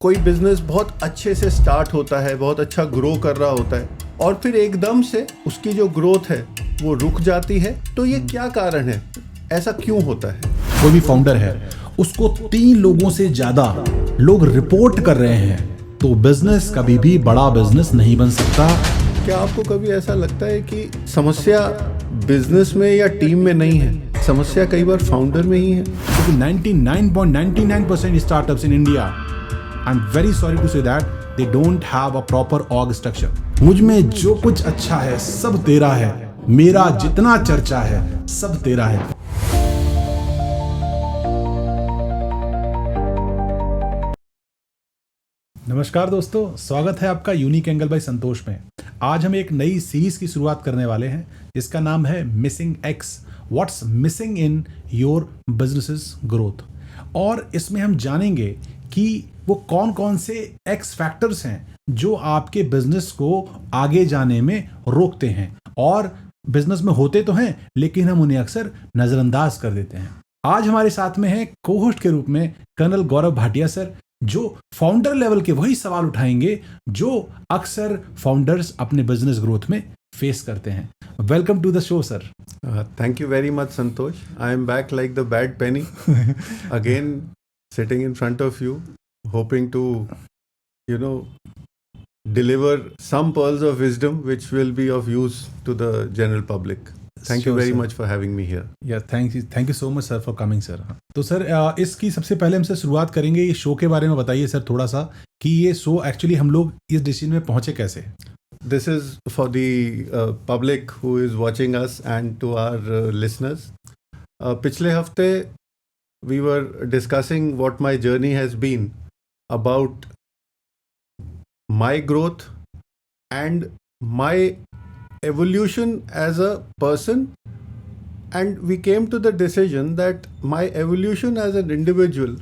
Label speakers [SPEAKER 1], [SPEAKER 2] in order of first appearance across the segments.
[SPEAKER 1] कोई बिजनेस बहुत अच्छे से स्टार्ट होता है, बहुत अच्छा ग्रो कर रहा होता है और फिर एकदम से उसकी जो ग्रोथ है वो रुक जाती है, तो ये क्या कारण है? ऐसा क्यों होता है?
[SPEAKER 2] कोई भी फाउंडर है, उसको 3 लोगों से ज्यादा लोग रिपोर्ट कर रहे हैं, तो बिजनेस कभी भी बड़ा बिजनेस नहीं बन सकता।
[SPEAKER 1] क्या आपको कभी ऐसा लगता है कि समस्या बिजनेस में या टीम में नहीं है, समस्या कई बार फाउंडर में ही है?
[SPEAKER 2] क्योंकि 99.99% startups in India, I am very sorry to say that, they don't have a proper org structure. मुझ में जो कुछ अच्छा है सब तेरा है, मेरा जितना चर्चा है सब तेरा है। नमस्कार दोस्तों, स्वागत है आपका यूनिक एंगल बाय संतोष में। आज हम एक नई सीरीज की शुरुआत करने वाले हैं जिसका नाम है missing x, what's missing in your businesses growth. और इसमें हम जानेंगे कि वो कौन कौन से एक्स फैक्टर्स हैं जो आपके बिजनेस को आगे जाने में रोकते हैं, और बिजनेस में होते तो हैं लेकिन हम उन्हें अक्सर नजरअंदाज कर देते हैं। आज हमारे साथ में है को होस्ट के रूप में कर्नल गौरव भाटिया सर, जो फाउंडर लेवल के वही सवाल उठाएंगे जो अक्सर फाउंडर्स अपने बिजनेस ग्रोथ में फेस करते हैं। Welcome to the show sir.
[SPEAKER 1] Thank you very much, Santosh. I am back like the bad penny, again sitting in front of you, hoping to, deliver some pearls of wisdom which will be of use to the general public. Thank you
[SPEAKER 2] Sure,
[SPEAKER 1] very
[SPEAKER 2] sir.
[SPEAKER 1] much for having me here.
[SPEAKER 2] या thank you so much sir for coming sir. तो sir इसकी सबसे पहले हमसे शुरुआत करेंगे, ये show के बारे में बताइए सर थोड़ा सा, कि ये शो एक्चुअली हम लोग इस डिसीजन में पहुंचे कैसे।
[SPEAKER 1] This is for the public who is watching us and to our listeners. पिछले हफ्ते we were discussing what my journey has been about my growth and my evolution as a person, and we came to the decision that my evolution as an individual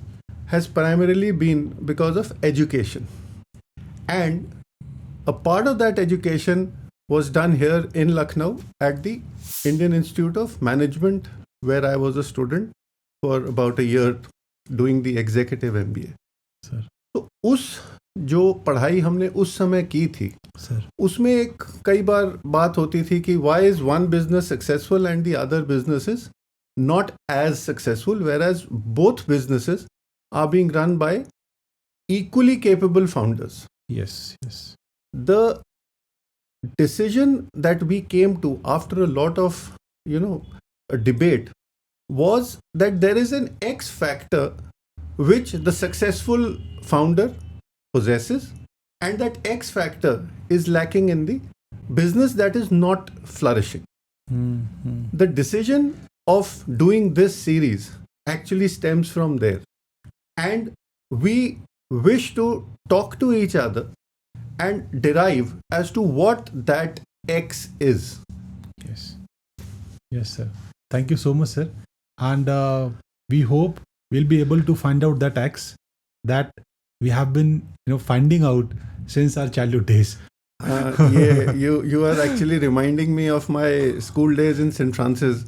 [SPEAKER 1] has primarily been because of education, and a part of that education was done here in Lucknow at the Indian Institute of Management, where I was a student for about a year doing the executive MBA.
[SPEAKER 2] Sir
[SPEAKER 1] तो उस जो पढ़ाई हमने उस समय की थी,
[SPEAKER 2] sir
[SPEAKER 1] उसमें एक कई बार बात होती थी कि why is one business successful and the other business is not as successful, whereas both businesses are being run by equally capable founders.
[SPEAKER 2] Yes yes
[SPEAKER 1] The decision that we came to after a lot of a debate was that there is an X factor which the successful founder possesses, and that X factor is lacking in the business that is not flourishing. The decision of doing this series actually stems from there, and we wish to talk to each other and derive as to what that X is.
[SPEAKER 2] Yes sir, thank you so much sir, and we hope we'll be able to find out that X that we have been finding out since our childhood days.
[SPEAKER 1] You are actually reminding me of my school days in St. Francis.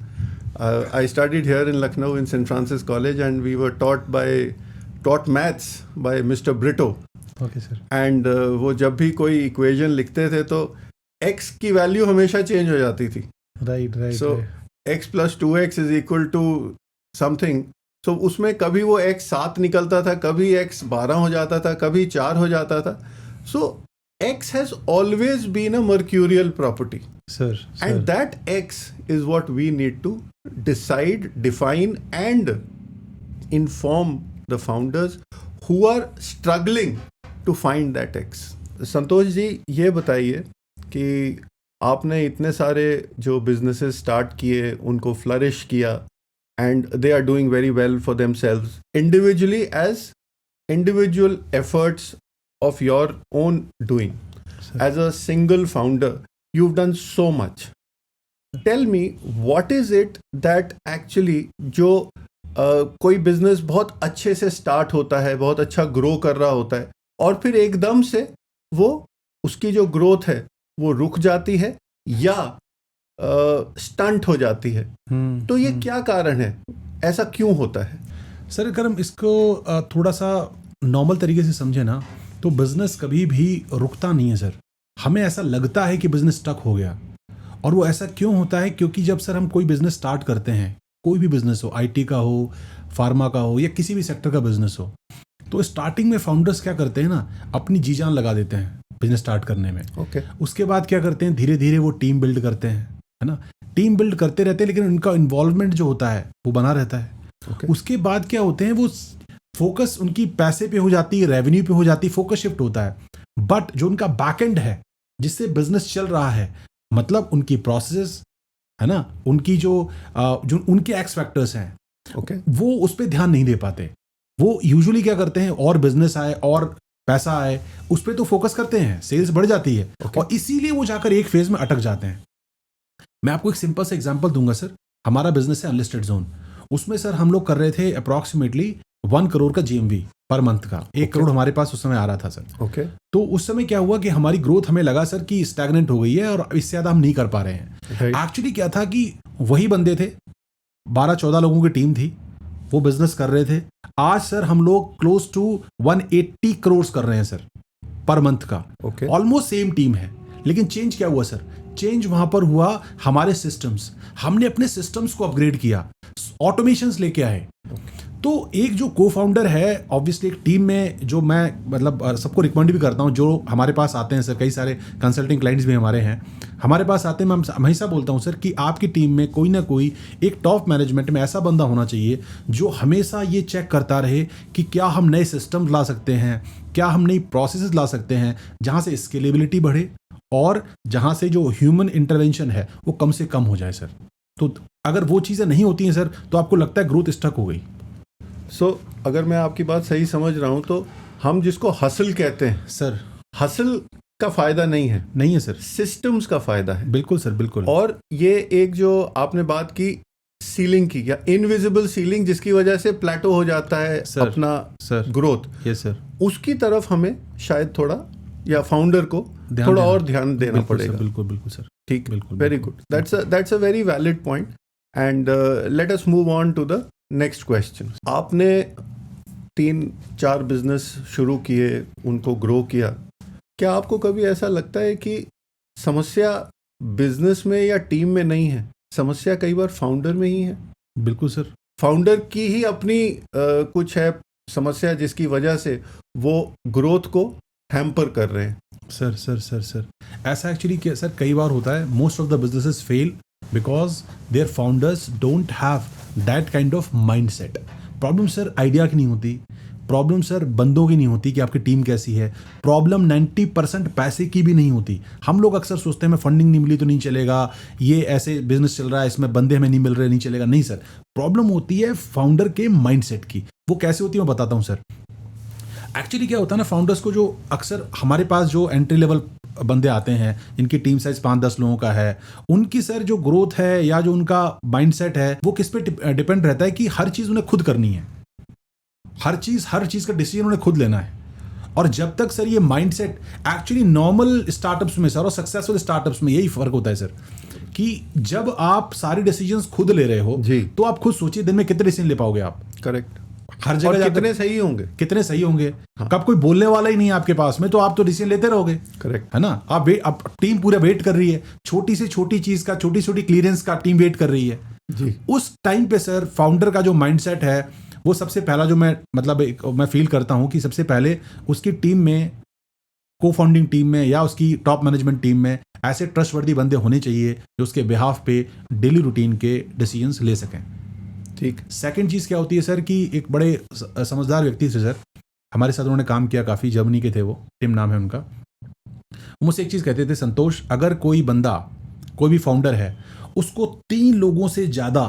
[SPEAKER 1] I studied here in Lucknow in St. Francis College, and we were taught maths by Mr. Brito.
[SPEAKER 2] Okay sir.
[SPEAKER 1] And वो जब भी कोई equation लिखते थे तो x की value हमेशा change हो जाती थी।
[SPEAKER 2] Right right.
[SPEAKER 1] So x + 2x is equal to something. So उसमें कभी वो x 7 निकलता था, कभी x 12 हो जाता था, कभी 4 हो जाता था। So x has always been a mercurial property
[SPEAKER 2] sir,
[SPEAKER 1] and that x is what we need to decide, define and inform the founders who are struggling to find that X. Santosh ji, ये बताइए कि आपने इतने सारे जो बिजनेसेस स्टार्ट किए, उनको flourish किया, and they are doing very well for themselves individually as individual efforts of your own doing. As a single founder you've done so much. Tell me, what is it that actually जो कोई business बहुत अच्छे से start होता है, बहुत अच्छा grow कर रहा होता है, और फिर एकदम से वो उसकी जो ग्रोथ है वो रुक जाती है या स्टंट हो जाती है, तो ये क्या कारण है? ऐसा क्यों होता है?
[SPEAKER 2] सर अगर हम इसको थोड़ा सा नॉर्मल तरीके से समझे ना तो बिजनेस कभी भी रुकता नहीं है सर। हमें ऐसा लगता है कि बिजनेस स्टक हो गया, और वो ऐसा क्यों होता है? क्योंकि जब सर हम कोई बिजनेस स्टार्ट करते हैं, कोई भी बिजनेस हो, आईटी का हो, फार्मा का हो, या किसी भी सेक्टर का बिजनेस हो, तो स्टार्टिंग में फाउंडर्स क्या करते हैं ना, अपनी जी जान लगा देते हैं बिजनेस स्टार्ट करने में।
[SPEAKER 1] ओके।
[SPEAKER 2] उसके बाद क्या करते हैं, धीरे धीरे वो टीम बिल्ड करते हैं, है ना, टीम बिल्ड करते रहते हैं, लेकिन उनका इन्वॉल्वमेंट जो होता है वो बना रहता है।
[SPEAKER 1] ओके।
[SPEAKER 2] उसके बाद क्या होते हैं, वो फोकस उनकी पैसे पे हो जाती है, रेवेन्यू पे हो जाती है, फोकस शिफ्ट होता है। बट जो उनका बैकएंड है जिससे बिजनेस चल रहा है, मतलब उनकी प्रोसेस, है ना, उनकी जो उनके एक्स फैक्टर्स हैं,
[SPEAKER 1] ओके,
[SPEAKER 2] वो उस पर ध्यान नहीं दे पाते। वो यूजुअली क्या करते हैं, और बिजनेस आए और पैसा आए, उस पर तो फोकस करते हैं, सेल्स बढ़ जाती है, और इसीलिए वो जाकर एक फेज में अटक जाते हैं। मैं आपको एक सिंपल सा एग्जांपल दूंगा सर। हमारा बिजनेस है अनलिस्टेड जोन, उसमें सर हम लोग कर रहे थे अप्रॉक्सीमेटली 1 करोड़ का GMV पर मंथ का। 1 करोड़ हमारे पास उस समय आ रहा था सर।
[SPEAKER 1] ओके।
[SPEAKER 2] तो उस समय क्या हुआ कि हमारी ग्रोथ हमें लगा सर कि स्टैग्नेंट हो गई है और इससे ज्यादा हम नहीं कर पा रहे हैं। एक्चुअली क्या था कि वही बंदे थे, 12-14 लोगों की टीम थी, वो बिजनेस कर रहे थे। आज सर हम लोग क्लोज टू 180 करोड़ कर रहे हैं सर पर मंथ का।
[SPEAKER 1] ओके।
[SPEAKER 2] ऑलमोस्ट सेम टीम है, लेकिन चेंज क्या हुआ सर? चेंज वहां पर हुआ हमारे सिस्टम्स। हमने अपने सिस्टम्स को अपग्रेड किया, ऑटोमेशंस लेके आए। तो एक जो को फाउंडर है, ऑब्वियसली एक टीम में, जो मैं मतलब सबको रिकमेंड भी करता हूँ, जो हमारे पास आते हैं सर, कई सारे कंसल्टिंग क्लाइंट्स भी हमारे हैं, हमारे पास आते हैं, मैं हमेशा बोलता हूँ सर कि आपकी टीम में कोई ना कोई एक टॉप मैनेजमेंट में ऐसा बंदा होना चाहिए जो हमेशा ये चेक करता रहे कि क्या हम नए सिस्टम्स ला सकते हैं, क्या हम नई प्रोसेसेस ला सकते हैं जहाँ से स्केलेबिलिटी बढ़े और जहाँ से जो ह्यूमन इंटरवेंशन है वो कम से कम हो जाए सर। तो अगर वो चीज़ें नहीं होती हैं सर, तो आपको लगता है ग्रोथ स्टक हो गई।
[SPEAKER 1] अगर मैं आपकी बात सही समझ रहा हूं तो हम जिसको हसल कहते हैं
[SPEAKER 2] सर,
[SPEAKER 1] हसल का फायदा नहीं है
[SPEAKER 2] सर,
[SPEAKER 1] सिस्टम्स का फायदा है।
[SPEAKER 2] बिल्कुल सर, बिल्कुल।
[SPEAKER 1] और ये एक जो आपने बात की सीलिंग की, या इनविजिबल सीलिंग, जिसकी वजह से प्लेटो हो जाता है
[SPEAKER 2] सर,
[SPEAKER 1] अपना
[SPEAKER 2] सर,
[SPEAKER 1] ग्रोथ,
[SPEAKER 2] यस सर,
[SPEAKER 1] उसकी तरफ हमें शायद थोड़ा, या फाउंडर को थोड़ा और ध्यान देना पड़ेगा।
[SPEAKER 2] बिल्कुल, बिल्कुल सर,
[SPEAKER 1] ठीक,
[SPEAKER 2] बिल्कुल,
[SPEAKER 1] very good, that's a very valid point. And let us move on to the next question. आपने 3-4 बिजनेस शुरू किए, उनको ग्रो किया। क्या आपको कभी ऐसा लगता है कि समस्या बिजनेस में या टीम में नहीं है, समस्या कई बार फाउंडर में ही है?
[SPEAKER 2] बिल्कुल सर।
[SPEAKER 1] फाउंडर की ही अपनी कुछ है समस्या, जिसकी वजह से वो ग्रोथ को हैम्पर कर रहे हैं।
[SPEAKER 2] सर ऐसा एक्चुअली क्या सर कई बार होता है, most of the businesses fail because their founders don't have that kind of mindset. Problem sir idea की नहीं होती, प्रॉब्लम सर बंदों की नहीं होती कि आपकी टीम कैसी है, प्रॉब्लम 90% पैसे की भी नहीं होती। हम लोग अक्सर सोचते हैं मैं फंडिंग नहीं मिली तो नहीं चलेगा, ये ऐसे बिजनेस चल रहा है, इसमें बंदे हमें नहीं मिल रहे, नहीं चलेगा। नहीं सर, प्रॉब्लम होती है फाउंडर के माइंडसेट की। वो कैसे होती है मैं बताता हूँ सर। एक्चुअली क्या होता है ना, फाउंडर्स को जो अक्सर हमारे पास जो एंट्री लेवल बंदे आते हैं, इनकी टीम साइज 5-10 लोगों का है, उनकी सर जो ग्रोथ है या जो उनका माइंडसेट है वो किस पे डिपेंड रहता है कि हर चीज़ उन्हें खुद करनी है, हर चीज़ का डिसीजन उन्हें खुद लेना है। और जब तक सर ये माइंडसेट, एक्चुअली नॉर्मल स्टार्टअप्स में सर और सक्सेसफुल स्टार्टअप्स में यही फर्क होता है सर कि जब आप सारे डिसीजंस खुद ले रहे हो
[SPEAKER 1] जी,
[SPEAKER 2] तो आप खुद सोचिए दिन में कितने डिसीजन ले पाओगे आप।
[SPEAKER 1] करेक्ट।
[SPEAKER 2] हर जगह
[SPEAKER 1] कितने सही होंगे,
[SPEAKER 2] कितने सही होंगे।
[SPEAKER 1] हाँ।
[SPEAKER 2] कब कोई बोलने वाला ही नहीं है आपके पास में, तो आप तो डिसीजन लेते रहोगे।
[SPEAKER 1] करेक्ट
[SPEAKER 2] है ना। आप टीम पूरा वेट कर रही है, छोटी से छोटी चीज का, छोटी छोटी क्लियरेंस का टीम वेट कर रही है
[SPEAKER 1] जी।
[SPEAKER 2] उस टाइम पे सर फाउंडर का जो माइंडसेट है वो सबसे पहला जो मैं फील करता हूं कि सबसे पहले उसकी टीम में, को फाउंडिंग टीम में या उसकी टॉप मैनेजमेंट टीम में ऐसे ट्रस्टवर्दी बंदे होने चाहिए जो उसके बिहाफ पे डेली रूटीन के डिसीजंस ले सकें।
[SPEAKER 1] ठीक।
[SPEAKER 2] सेकंड चीज़ क्या होती है सर कि एक बड़े समझदार व्यक्ति से सर हमारे साथ उन्होंने काम किया, काफ़ी, जर्मनी के थे वो, टिम नाम है उनका। मुझसे एक चीज़ कहते थे, संतोष, अगर कोई बंदा, कोई भी फाउंडर है, उसको 3 लोगों से ज़्यादा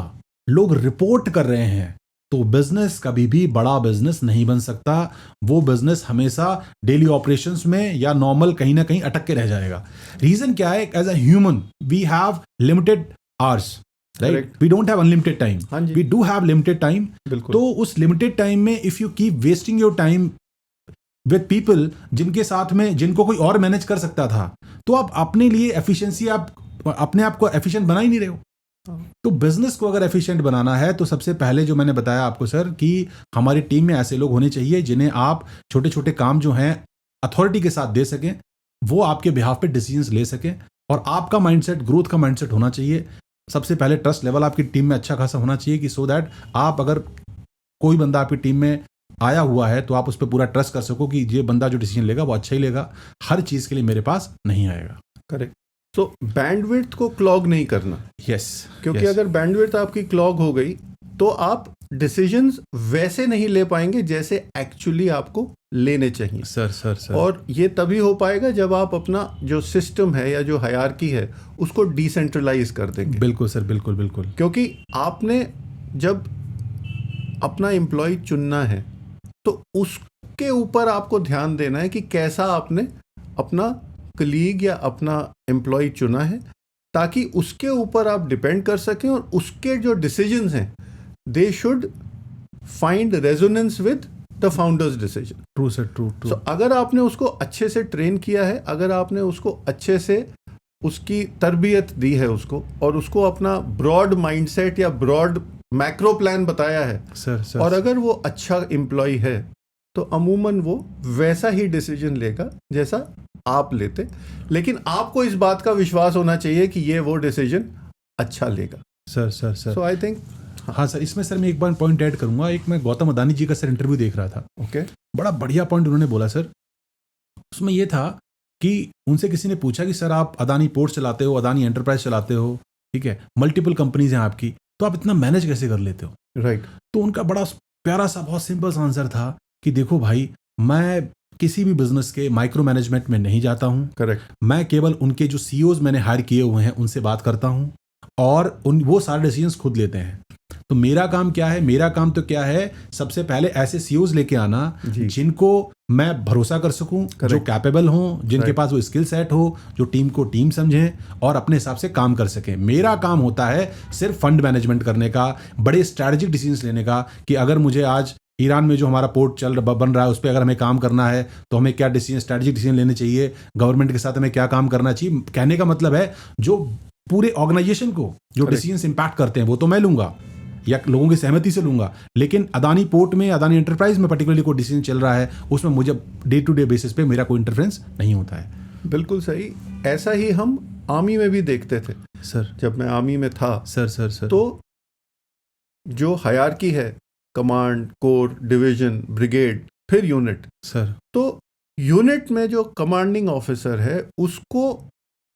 [SPEAKER 2] लोग रिपोर्ट कर रहे हैं तो बिजनेस कभी भी बड़ा बिजनेस नहीं बन सकता। वो बिजनेस हमेशा डेली ऑपरेशंस में या नॉर्मल कहीं ना कहीं अटक के रह जाएगा। रीज़न क्या है? As a human we have limited hours, right? We don't have unlimited time, we do have limited time. तो उस लिमिटेड टाइम में if you keep wasting your time with people जिनके साथ में, जिनको कोई और मैनेज कर सकता था, तो आप अपने लिए एफिशिएंसी, आप अपने आप को एफिशिएंट बना ही नहीं रहे हो। तो बिजनेस को अगर एफिशिएंट बनाना है तो सबसे पहले जो मैंने बताया आपको सर कि हमारी टीम में ऐसे लोग होने चाहिए जिन्हें आप छोटे छोटे काम जो हैं अथॉरिटी के साथ दे सकें, वो आपके बिहाफ पे डिसीजंस ले सकें, और आपका माइंडसेट ग्रोथ का माइंडसेट होना चाहिए। सबसे पहले ट्रस्ट लेवल आपकी टीम में अच्छा खासा होना चाहिए कि सो दैट आप अगर कोई बंदा आपकी टीम में आया हुआ है तो आप उस पर पूरा ट्रस्ट कर सको कि ये बंदा जो डिसीजन लेगा वो अच्छा ही लेगा, हर चीज़ के लिए मेरे पास नहीं आएगा।
[SPEAKER 1] करेक्ट। तो बैंडविड्थ को क्लॉग नहीं करना।
[SPEAKER 2] यस,
[SPEAKER 1] क्योंकि अगर बैंडविड्थ आपकी क्लॉग हो गई तो आप डिसीजंस वैसे नहीं ले पाएंगे जैसे एक्चुअली आपको लेने चाहिए।
[SPEAKER 2] सर
[SPEAKER 1] और ये तभी हो पाएगा जब आप अपना जो सिस्टम है या जो हायरार्की है उसको डिसेंट्रलाइज कर देंगे।
[SPEAKER 2] बिल्कुल सर, बिल्कुल।
[SPEAKER 1] क्योंकि आपने जब अपना एम्प्लॉय चुनना है तो उसके ऊपर आपको ध्यान देना है कि कैसा आपने अपना कलीग या अपना एम्प्लॉय चुना है, ताकि उसके ऊपर आप डिपेंड कर सकें और उसके जो डिसीजंस हैं they should find resonance with the founders decision.
[SPEAKER 2] True sir, true.
[SPEAKER 1] So अगर आपने उसको अच्छे से ट्रेन किया है, अगर आपने उसको अच्छे से उसकी तरबियत दी है उसको, और उसको अपना ब्रॉड माइंडसेट या ब्रॉड मैक्रो प्लान बताया है
[SPEAKER 2] सर,
[SPEAKER 1] और अगर वो अच्छा एम्प्लॉय है तो अमूमन वो वैसा ही डिसीजन लेगा जैसा आप लेते, लेकिन आपको इस बात का विश्वास होना चाहिए कि ये वो डिसीजन अच्छा लेगा।
[SPEAKER 2] सर।
[SPEAKER 1] सो आई थिंक
[SPEAKER 2] हाँ सर, इसमें सर मैं एक बार पॉइंट ऐड करूंगा। एक मैं गौतम अदानी जी का सर इंटरव्यू देख रहा था।
[SPEAKER 1] ओके।
[SPEAKER 2] बड़ा बढ़िया पॉइंट उन्होंने बोला सर। उसमें ये था कि उनसे किसी ने पूछा कि सर आप अदानी पोर्ट चलाते हो, अदानी एंटरप्राइज चलाते हो, ठीक है, मल्टीपल कंपनीज हैं आपकी, तो आप इतना मैनेज कैसे कर लेते हो?
[SPEAKER 1] राइट।
[SPEAKER 2] तो उनका बड़ा प्यारा सा बहुत सिंपल सा आंसर था कि देखो भाई, मैं किसी भी बिजनेस के माइक्रो मैनेजमेंट में नहीं जाता हूँ।
[SPEAKER 1] करेक्ट।
[SPEAKER 2] मैं केवल उनके जो सीईओज मैंने हायर किए हुए हैं उनसे बात करता हूँ और वो सारे डिसीजंस खुद लेते हैं। तो मेरा काम क्या है? मेरा काम तो क्या है, सबसे पहले ऐसे सीईओज लेके आना जिनको मैं भरोसा कर सकूं, जो कैपेबल हों, जिनके पास वो स्किल सेट हो, जो टीम को टीम समझें और अपने हिसाब से काम कर सकें। मेरा काम होता है सिर्फ फंड मैनेजमेंट करने का, बड़े स्ट्रैटेजिक डिसीजंस लेने का कि अगर मुझे आज ईरान में जो हमारा पोर्ट बन रहा है उस पर अगर हमें काम करना है तो हमें क्या डिसीजन, स्ट्रैटेजिक डिसीजन लेने चाहिए, गवर्नमेंट के साथ हमें क्या काम करना चाहिए। कहने का मतलब है जो पूरे ऑर्गेनाइजेशन को जो डिसीजंस इंपैक्ट करते हैं वो तो मैं लूंगा या लोगों की सहमति से लूंगा, लेकिन अदानी पोर्ट में, अदानी एंटरप्राइज में पर्टिकुलरली कोई डिसीजन चल रहा है उसमें मुझे डे टू डे बेसिस पे मेरा कोई इंटरफेरेंस नहीं होता है।
[SPEAKER 1] बिल्कुल सही। ऐसा ही हम आर्मी में भी देखते थे
[SPEAKER 2] सर।
[SPEAKER 1] जब मैं आर्मी में था
[SPEAKER 2] सर
[SPEAKER 1] तो जो हायरार्की है, कमांड, कोर, डिवीजन, ब्रिगेड, फिर यूनिट।
[SPEAKER 2] सर।
[SPEAKER 1] तो यूनिट में जो कमांडिंग ऑफिसर है उसको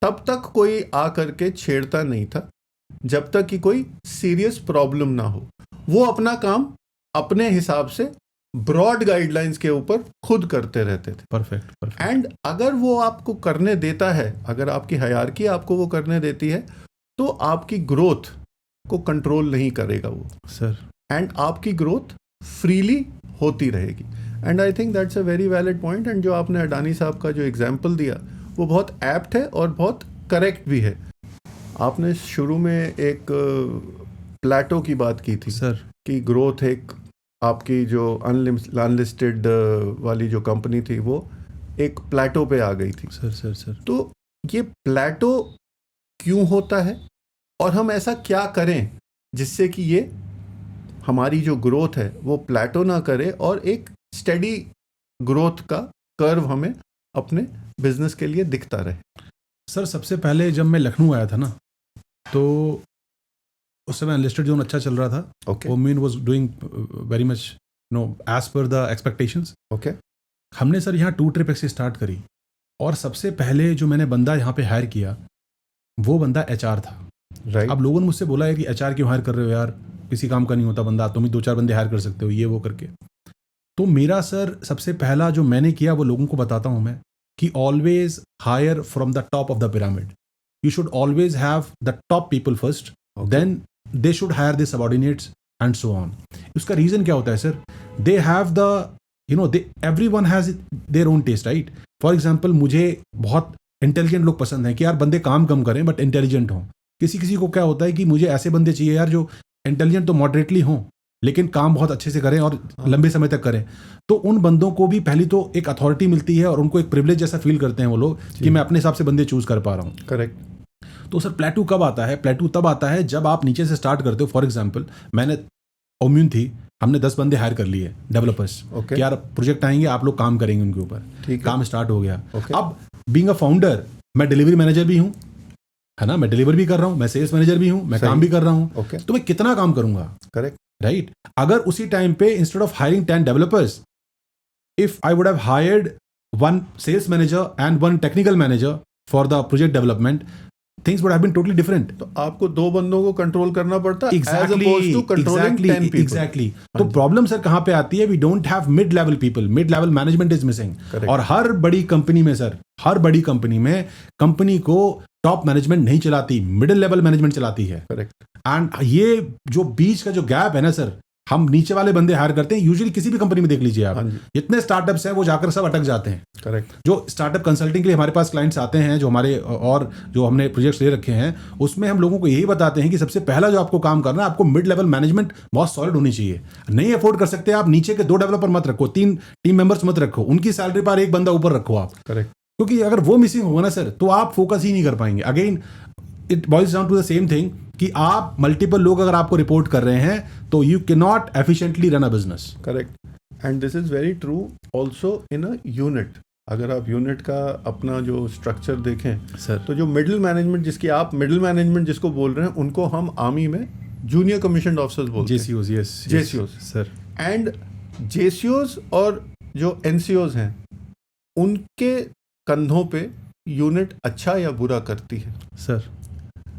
[SPEAKER 1] तब तक कोई आ करके छेड़ता नहीं था जब तक कि कोई सीरियस प्रॉब्लम ना हो। वो अपना काम अपने हिसाब से ब्रॉड गाइडलाइंस के ऊपर खुद करते रहते थे।
[SPEAKER 2] परफेक्ट।
[SPEAKER 1] एंड अगर वो आपको करने देता है, अगर आपकी हायरार्की आपको वो करने देती है तो आपकी ग्रोथ को कंट्रोल नहीं करेगा वो
[SPEAKER 2] सर,
[SPEAKER 1] एंड आपकी ग्रोथ फ्रीली होती रहेगी। And I think that's a very valid point. And जो आपने अडानी साहब का जो एग्जाम्पल दिया वो बहुत एप्ट है और बहुत करेक्ट भी है। आपने शुरू में एक प्लेटो की बात की थी
[SPEAKER 2] सर,
[SPEAKER 1] कि ग्रोथ एक आपकी जो अनलिस्टेड वाली जो कंपनी थी वो एक प्लेटो पे आ गई थी।
[SPEAKER 2] सर।
[SPEAKER 1] तो ये प्लेटो क्यों होता है और हम ऐसा क्या करें जिससे कि ये हमारी जो ग्रोथ है वो प्लेटो ना करे और एक स्टेडी ग्रोथ का कर्व हमें अपने बिजनेस के लिए दिखता रहे?
[SPEAKER 2] सर, सबसे पहले जब मैं लखनऊ आया था ना तो उस समय अनलिस्टेड जोन अच्छा चल रहा था।
[SPEAKER 1] ओके।
[SPEAKER 2] ओमिन was doing very much as per the expectations.
[SPEAKER 1] Okay.
[SPEAKER 2] हमने सर यहाँ 2 ट्रिप से स्टार्ट करी और सबसे पहले जो मैंने बंदा यहाँ पे हायर किया वो बंदा एचआर था।
[SPEAKER 1] राइट।
[SPEAKER 2] अब लोगों ने मुझसे बोला है कि एचआर क्यों हायर कर रहे हो यार, किसी काम का नहीं होता बंदा, तुम ही 2-4 बंदे हायर कर सकते हो, ये वो करके। तो मेरा सर सबसे पहला जो मैंने किया वो लोगों को बताता हूँ मैं कि always hire from the top of the pyramid. You should always have the top people first, then they should hire the subordinates and so on. उसका रीजन क्या होता है sir, they have the everyone has their own taste, right? For example मुझे बहुत intelligent लोग पसंद हैं कि यार बंदे काम कम करें बट इंटेलिजेंट हों। किसी को क्या होता है कि मुझे ऐसे बंदे चाहिए यार जो इंटेलिजेंट तो मॉडरेटली हों लेकिन काम बहुत अच्छे से करें और लंबे समय तक करें। तो उन बंदों को भी पहली तो एक अथॉरिटी मिलती है और उनको एक प्रिविलेज जैसा फील करते हैं वो लोग कि मैं अपने हिसाब से बंदे चूज कर पा रहा हूँ।
[SPEAKER 1] करेक्ट।
[SPEAKER 2] तो सर प्लेटू कब आता है? प्लेटू तब आता है जब आप नीचे से स्टार्ट करते हो. फॉर एग्जांपल मैंने ओम्यून थी, हमने 10 बंदे हायर कर लिए डेवलपर्स.
[SPEAKER 1] Okay.
[SPEAKER 2] कि यार प्रोजेक्ट आएंगे, आप लोग काम करेंगे उनके ऊपर.
[SPEAKER 1] ठीक है.
[SPEAKER 2] काम स्टार्ट हो गया.
[SPEAKER 1] Okay.
[SPEAKER 2] अब बीइंग अ फाउंडर मैं डिलीवरी मैनेजर भी हूँ, है ना, मैं डिलीवर भी कर रहा हूँ, मैं सेल्स मैनेजर भी हूँ, मैं
[SPEAKER 1] सही.
[SPEAKER 2] काम भी कर रहा हूँ.
[SPEAKER 1] Okay.
[SPEAKER 2] तो मैं कितना काम करूंगा?
[SPEAKER 1] करेक्ट.
[SPEAKER 2] राइट. अगर उसी टाइम पे instead of hiring 10 developers, if I would have hired 1 sales manager and 1 technical manager for the project development, things would have been totally different.
[SPEAKER 1] तो आपको 2 बंदों को कंट्रोल करना पड़ता है
[SPEAKER 2] Exactly,
[SPEAKER 1] as opposed to controlling 10 people.
[SPEAKER 2] exactly. तो problem sir कहाँ पे आती है? We don't have mid level people, mid level management is missing.
[SPEAKER 1] Correct.
[SPEAKER 2] और हर बड़ी कंपनी में सर, हर बड़ी कंपनी में कंपनी को टॉप मैनेजमेंट नहीं चलाती, मिडिल लेवल मैनेजमेंट चलाती है.
[SPEAKER 1] करेक्ट.
[SPEAKER 2] एंड ये जो बीच का जो गैप है ना सर, हम नीचे वाले बंदे हायर करते हैं. यूजुअली किसी भी कंपनी में देख लीजिए आप, जितने स्टार्टअप्स हैं वो जाकर सब अटक जाते हैं.
[SPEAKER 1] करेक्ट.
[SPEAKER 2] जो स्टार्टअप कंसल्टिंग के लिए हमारे पास क्लाइंट्स आते हैं, जो हमारे और जो हमने प्रोजेक्ट्स ले रखे हैं, उसमें हम लोगों को यही बताते हैं कि सबसे पहला जो आपको काम करना है, आपको मिड लेवल मैनेजमेंट बहुत सॉलिड होनी चाहिए. नहीं अफोर्ड कर सकते आप, नीचे के 2 डेवलपर मत रखो, 3 टीम मेंबर्स मत रखो, उनकी सैलरी पर 1 बंदा ऊपर रखो आप.
[SPEAKER 1] करेक्ट.
[SPEAKER 2] क्योंकि अगर वो मिसिंग होगा ना सर, तो आप फोकस ही नहीं कर पाएंगे. Again it boils down to the same thing कि आप मल्टीपल लोग अगर आपको रिपोर्ट कर रहे हैं तो you can not efficiently run a business.
[SPEAKER 1] Correct. And this is very true also in a unit. अगर आप यूनिट का अपना जो स्ट्रक्चर देखें
[SPEAKER 2] सर,
[SPEAKER 1] तो जो मिडिल मैनेजमेंट, जिसकी आप मिडिल मैनेजमेंट जिसको बोल रहे हैं, उनको हम आर्मी में जूनियर कमीशन्ड ऑफिसर्स बोलते हैं.
[SPEAKER 2] जेसीओज. Yes,
[SPEAKER 1] जेसीओज
[SPEAKER 2] sir.
[SPEAKER 1] एंड जेसीओज और जो एनसीओज हैं, उनके कंधों पे यूनिट अच्छा या बुरा करती है
[SPEAKER 2] सर.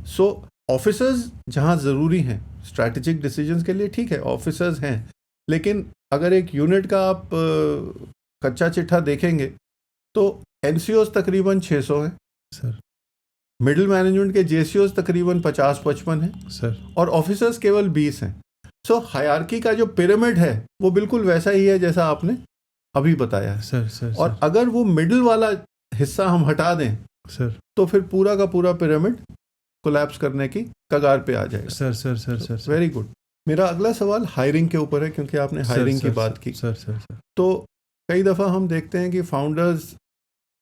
[SPEAKER 1] सो ऑफिसर्स जहाँ ज़रूरी हैं स्ट्रैटेजिक डिसीजंस के लिए, ठीक है, ऑफिसर्स हैं, लेकिन अगर एक यूनिट का आप कच्चा चिट्ठा देखेंगे तो एनसीओज तकरीबन 600 हैं
[SPEAKER 2] सर.
[SPEAKER 1] मिडिल मैनेजमेंट के जेसीओज तकरीबन 50-55 हैं
[SPEAKER 2] सर.
[SPEAKER 1] और ऑफिसर्स केवल 20 हैं. सो हायरार्की का जो पिरामिड है वो बिल्कुल वैसा ही है जैसा आपने अभी बताया है.
[SPEAKER 2] सर. सर.
[SPEAKER 1] और अगर वो मिडिल वाला हिस्सा हम हटा दें
[SPEAKER 2] सर,
[SPEAKER 1] तो फिर पूरा का पूरा पिरामिड कोलैप्स करने की कगार पे आ जाएगा.
[SPEAKER 2] Sir. Sir. Sir. Sir.
[SPEAKER 1] Very good. मेरा अगला सवाल हायरिंग के ऊपर है, क्योंकि आपने हायरिंग की बात की.
[SPEAKER 2] सर. सर. सर.
[SPEAKER 1] तो कई दफ़ा हम देखते हैं कि फाउंडर्स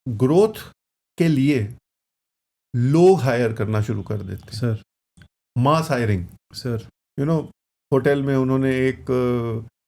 [SPEAKER 1] ग्रोथ के लिए लोग हायर करना शुरू कर देते हैं.
[SPEAKER 2] Sir.
[SPEAKER 1] Mass hiring.
[SPEAKER 2] Sir.
[SPEAKER 1] You know, hotel में उन्होंने एक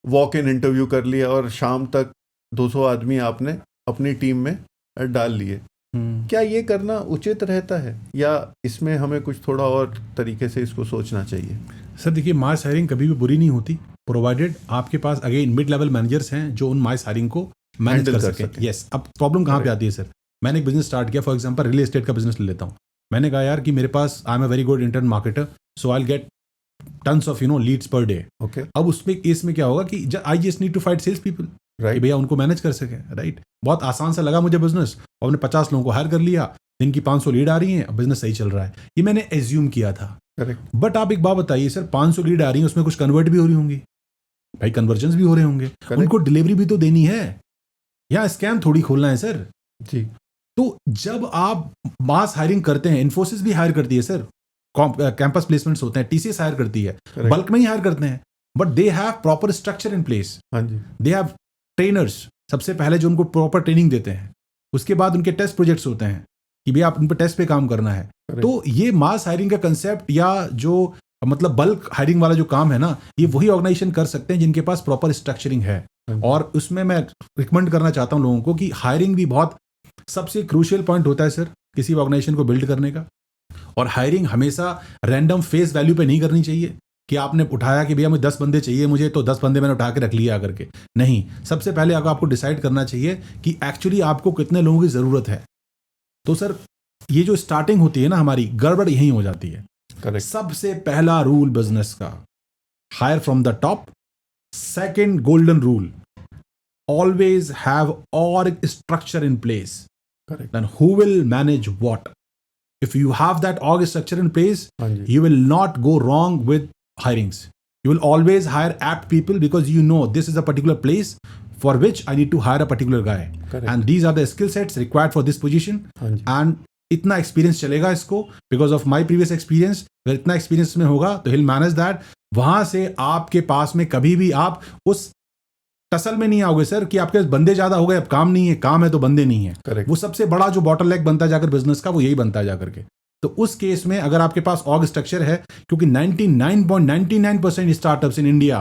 [SPEAKER 1] वॉक इन इंटरव्यू कर लिया और शाम तक 200 आदमी आपने अपनी टीम में डाल लिए. क्या ये करना उचित रहता है या इसमें हमें कुछ थोड़ा और तरीके से इसको सोचना चाहिए?
[SPEAKER 2] सर देखिए, मास हायरिंग कभी भी बुरी नहीं होती, प्रोवाइडेड आपके पास अगेन मिड लेवल मैनेजर्स हैं जो उन मास हायरिंग को मैनेज कर सकें. यस. अब प्रॉब्लम कहाँ पे आती है सर? मैंने एक बिजनेस स्टार्ट किया, फॉर एग्जांपल रियल एस्टेट का बिजनेस ले लेता हूँ. मैंने कहा यार कि मेरे पास I am a very good internet marketer, so I will get tons of leads per day.
[SPEAKER 1] Okay.
[SPEAKER 2] अब उसमें केस में क्या होगा कि I just need to fight sales people,
[SPEAKER 1] right,
[SPEAKER 2] भैया उनको मैनेज कर सके. राइट. बहुत आसान सा लगा मुझे बिजनेस, और हमने 50 लोगों को हायर कर लिया, जिनकी 500 लीड आ रही हैं, अब बिजनेस सही चल रहा है. ये मैंने एज्यूम किया था.
[SPEAKER 1] करेक्ट.
[SPEAKER 2] बट आप एक बात बताइए सर, 500 लीड आ रही है, उसमें कुछ कन्वर्ट भी हो रही होंगी भाई, कन्वर्जन्स भी हो रहे होंगे, उनको डिलीवरी भी तो देनी है. यहाँ स्कैम थोड़ी खोलना है सर
[SPEAKER 1] जी.
[SPEAKER 2] तो जब आप मास हायरिंग करते हैं, इन्फोसिस भी हायर करती है सर, कैंपस प्लेसमेंट्स होते हैं, टीसीएस हायर करती है, बल्क में ही हायर करते हैं, but they have proper structure in place.
[SPEAKER 1] हाँ जी.
[SPEAKER 2] दे हैव ट्रेनर्स, सबसे पहले जो उनको प्रॉपर ट्रेनिंग देते हैं, उसके बाद उनके टेस्ट प्रोजेक्ट्स होते हैं कि भैया आप उन पर टेस्ट पे काम करना है. तो ये मास हायरिंग का कंसेप्ट या जो मतलब बल्क हायरिंग वाला जो काम है ना, ये वही ऑर्गेनाइजेशन कर सकते हैं जिनके पास प्रॉपर स्ट्रक्चरिंग है. और उसमें मैं रिकमेंड करना चाहता हूं लोगों को कि हायरिंग भी बहुत सबसे क्रूशियल पॉइंट होता है सर किसी ऑर्गेनाइजेशन को बिल्ड करने का. और हायरिंग हमेशा रैंडम फेस वैल्यू पे नहीं करनी चाहिए कि आपने उठाया कि भैया मुझे 10 बंदे चाहिए मुझे, तो 10 बंदे मैंने उठा के रख लिया आकर के. नहीं, सबसे पहले आपको डिसाइड करना चाहिए कि एक्चुअली आपको कितने लोगों की ज़रूरत है. तो सर ये जो स्टार्टिंग होती है ना हमारी, गड़बड़ यही हो जाती है.
[SPEAKER 1] करेक्ट.
[SPEAKER 2] सबसे पहला रूल बिजनेस का, hire from the top. Second golden rule, always have org structure in place.
[SPEAKER 1] Correct.
[SPEAKER 2] Then who will manage what? If you have that org structure in place,
[SPEAKER 1] हाँ जी.
[SPEAKER 2] you will not go wrong with hirings. You will always hire apt people because you know this is a particular place for which I need to hire a particular guy.
[SPEAKER 1] Correct.
[SPEAKER 2] And these are the skill sets required for this position.
[SPEAKER 1] हाँ जी.
[SPEAKER 2] And इतना experience चलेगा इसको, because of my previous experience. अगर इतना experience में होगा तो he'll manage that. वहां से आपके पास में कभी भी आप उस टसल में नहीं आओगे सर कि आपके पास बंदे ज्यादा हो गए, अब काम नहीं है, काम है तो बंदे नहीं है.
[SPEAKER 1] Correct.
[SPEAKER 2] वो सबसे बड़ा जो बॉटल नेक बनता है जाकर बिजनेस का, वो यही बनता है जाकर के. तो उस केस में अगर आपके पास ऑर्ग स्ट्रक्चर है, क्योंकि 99.99% startups in India,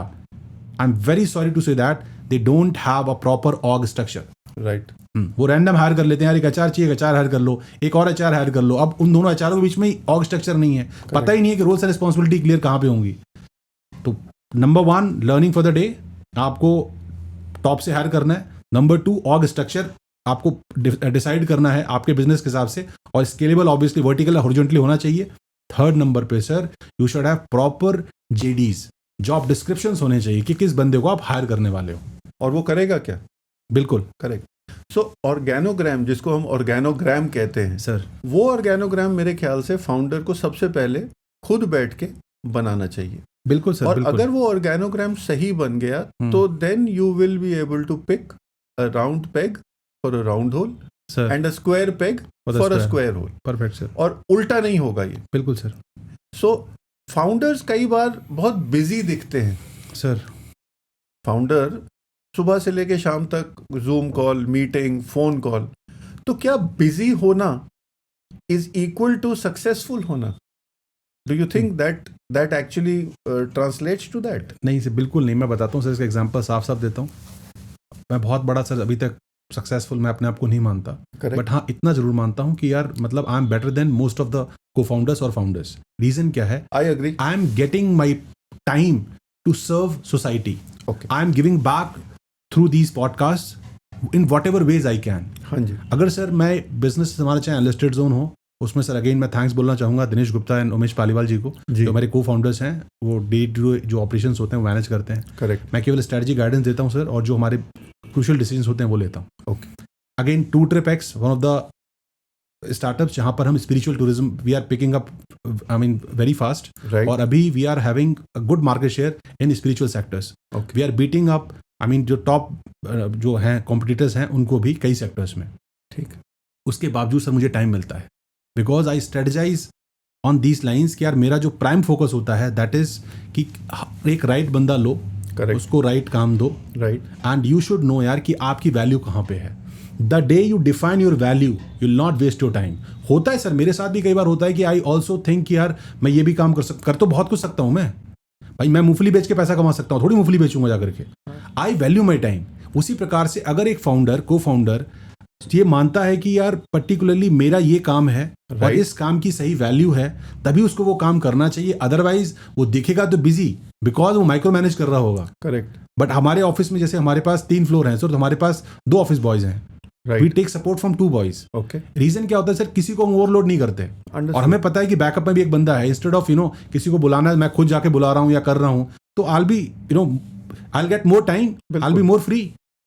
[SPEAKER 2] I am very sorry to say that, they don't have a proper org structure.
[SPEAKER 1] Right.
[SPEAKER 2] वो रैंडम हायर कर लेते हैं, यार एक एचआर चाहिए, एचआर हायर कर लो, एक और एचआर हायर कर लो। अब उन दोनों एचआर के बीच में ऑर्ग स्ट्रक्चर नहीं है, पता ही नहीं है कि रोल्स एंड रिस्पॉन्सिबिलिटी क्लियर कहाँ पे होंगी। तो number 1 learning for the day, आपको टॉप से हायर करना है। नंबर 2 ऑर्ग स्ट्रक्चर आपको डिसाइड करना है आपके बिजनेस के हिसाब से, और स्केलेबल ऑब्वियसली वर्टिकल हॉरिजॉन्टली होना चाहिए। थर्ड नंबर पे sir, you should have proper JDs, job descriptions होने चाहिए कि किस बंदे को आप हायर करने वाले हो।
[SPEAKER 1] और वो करेगा क्या?
[SPEAKER 2] बिल्कुल
[SPEAKER 1] करेक्ट। सो ऑर्गेनोग्राम, जिसको हम ऑर्गेनोग्राम कहते हैं
[SPEAKER 2] सर,
[SPEAKER 1] वो ऑर्गेनोग्राम मेरे ख्याल से फाउंडर को सबसे पहले खुद बैठ के बनाना चाहिए।
[SPEAKER 2] बिल्कुल सर,
[SPEAKER 1] और
[SPEAKER 2] बिल्कुल।
[SPEAKER 1] अगर वो ऑर्गेनोग्राम सही बन गया तो then you will be able to pick a round peg for a round hole
[SPEAKER 2] sir,
[SPEAKER 1] and a square peg for a square hole.
[SPEAKER 2] Perfect sir.
[SPEAKER 1] और उल्टा नहीं होगा ये।
[SPEAKER 2] बिल्कुल सर।
[SPEAKER 1] सो फाउंडर्स कई बार बहुत बिजी दिखते हैं।
[SPEAKER 2] सर,
[SPEAKER 1] फाउंडर सुबह से लेके शाम तक zoom call, meeting, phone call, तो क्या बिजी होना इज इक्वल टू सक्सेसफुल होना? Do you think that actually translates to that?
[SPEAKER 2] नहीं सर, बिल्कुल नहीं। मैं बताता हूँ सर, इसका एग्जांपल साफ साफ देता हूँ। मैं बहुत बड़ा सर अभी तक सक्सेसफुल मैं अपने आप को नहीं मानता, बट हाँ इतना जरूर मानता हूँ कि यार मतलब I am better than most of the cofounders और फाउंडर्स। रीजन क्या है?
[SPEAKER 1] I agree.
[SPEAKER 2] I am getting my time to serve society. I am giving back through these podcast in whatever ways I can.
[SPEAKER 1] हाँ जी।
[SPEAKER 2] अगर sir मैं business हमारा चाहे unlisted zone हो, उसमें सर अगेन मैं थैंक्स बोलना चाहूँगा दिनेश गुप्ता एंड उमेश पालीवाल जी को, जो हमारे को फाउंडर्स हैं। वो डे टू जो ऑपरेशंस होते हैं वो मैनेज करते हैं।
[SPEAKER 1] करेक्ट।
[SPEAKER 2] मैं केवल स्ट्रेटजी गाइडेंस देता हूँ सर, और जो हमारे क्रूशियल डिसीजंस होते हैं वो लेता हूँ।
[SPEAKER 1] Okay.
[SPEAKER 2] Again two trip X, one of the startups जहाँ पर हम spiritual tourism we are picking up, I mean very fast. और अभी we are having a good market share in spiritual sectors. We are beating up, I mean जो top जो हैं competitors हैं उनको भी कई सेक्टर्स में।
[SPEAKER 1] ठीक।
[SPEAKER 2] उसके बावजूद सर मुझे टाइम मिलता है, because I strategise on these lines कि यार मेरा जो प्राइम फोकस होता है दैट इज कि एक राइट बंदा लो, उसको राइट काम दो, right. And you should know यार कि आपकी वैल्यू कहाँ पे है। The day you define your value you will not waste your time. होता है सर, मेरे साथ भी कई बार होता है कि आई ऑल्सो थिंक कि यार मैं ये भी काम कर तो बहुत कुछ सकता हूँ मैं, भाई मैं मूंगफली बेच के पैसा कमा सकता हूँ, थोड़ी मूंगफली बेचूंगा जाकर के। I value my time. उसी प्रकार से अगर एक फाउंडर को फाउंडर ये मानता है कि यार पर्टिकुलरली मेरा ये काम है और इस काम की सही वैल्यू है, तभी उसको वो काम करना चाहिए। अदरवाइज वो दिखेगा तो बिजी, बिकॉज वो माइक्रो मैनेज कर रहा होगा।
[SPEAKER 1] करेक्ट।
[SPEAKER 2] बट हमारे ऑफिस में जैसे हमारे पास 3 फ्लोर हैं सर, तो हमारे पास 2 ऑफिस बॉयज हैं। We take support from 2 boys.
[SPEAKER 1] Okay.
[SPEAKER 2] Reason क्या होता है सर, किसी को ओवरलोड नहीं करते, और हमें पता है कि बैकअप में भी एक बंदा है। इंस्टेड ऑफ किसी को बुलाना है, मैं खुद जाके बुला रहा हूँ या कर रहा हूँ, तो आई will get more time, I will be more free.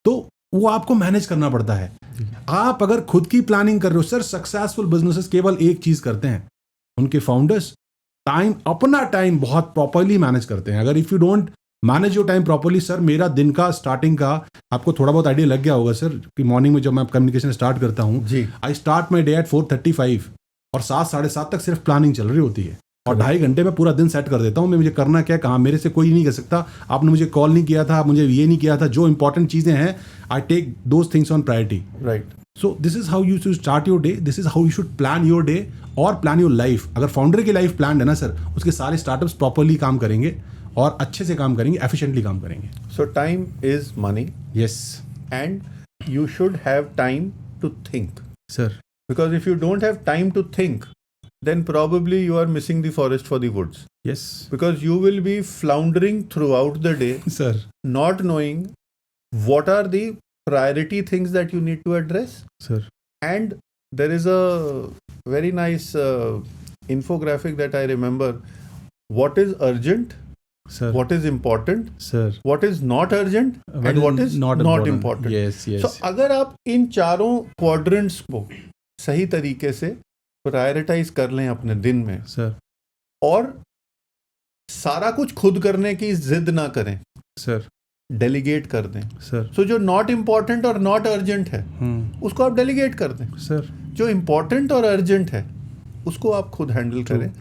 [SPEAKER 2] तो वो आपको मैनेज करना पड़ता है। आप अगर खुद की प्लानिंग कर रहे हो सर, सक्सेसफुल बिजनेसेस केवल एक चीज करते हैं, उनके फाउंडर्स अपना टाइम बहुत प्रॉपरली मैनेज करते हैं। अगर if you don't manage your time properly sir, मेरा दिन का स्टार्टिंग का आपको थोड़ा बहुत आइडिया लग गया होगा सर कि मॉर्निंग में जब मैं कम्युनिकेशन स्टार्ट करता हूँ, I start my day at 4:35 और 7 साढ़े 7 तक सिर्फ प्लानिंग चल रही होती है, और 2.5 घंटे में पूरा दिन सेट कर देता हूँ मैं, मुझे करना क्या, कहाँ, मेरे से कोई नहीं कर सकता, आपने मुझे कॉल नहीं किया था, मुझे ये नहीं किया था। जो इंपॉर्टेंट चीजें हैं, I take those things on priority. Right. So this is how you should start your day, this is how you should plan your day और प्लान योर लाइफ। अगर फाउंडर की लाइफ प्लान है ना sir, उसके सारे startups properly काम करेंगे और अच्छे से काम करेंगे, एफिशिएंटली काम करेंगे।
[SPEAKER 1] So time is money.
[SPEAKER 2] Yes.
[SPEAKER 1] And you should have time to think
[SPEAKER 2] sir,
[SPEAKER 1] because if you don't have time to think, then probably you are missing the forest for the woods.
[SPEAKER 2] Yes.
[SPEAKER 1] Because you will be floundering throughout the day,
[SPEAKER 2] sir,
[SPEAKER 1] not knowing what are the priority things that you need to address.
[SPEAKER 2] Sir.
[SPEAKER 1] And there is a very nice infographic that I remember. What is urgent?
[SPEAKER 2] Sir.
[SPEAKER 1] What is important?
[SPEAKER 2] Sir.
[SPEAKER 1] What is not urgent? And what is not important?
[SPEAKER 2] Yes, yes.
[SPEAKER 1] So अगर आप इन चारों quadrants को सही तरीके से prioritise कर लें अपने दिन में
[SPEAKER 2] सर,
[SPEAKER 1] और सारा कुछ खुद करने की जिद ना करें
[SPEAKER 2] सर,
[SPEAKER 1] डेलीगेट कर दें
[SPEAKER 2] सर।
[SPEAKER 1] सो जो नॉट इम्पॉर्टेंट और नॉट अर्जेंट है उसको आप डेलीगेट कर दें
[SPEAKER 2] सर।
[SPEAKER 1] जो इम्पॉर्टेंट और अर्जेंट है उसको आप खुद हैंडल करें,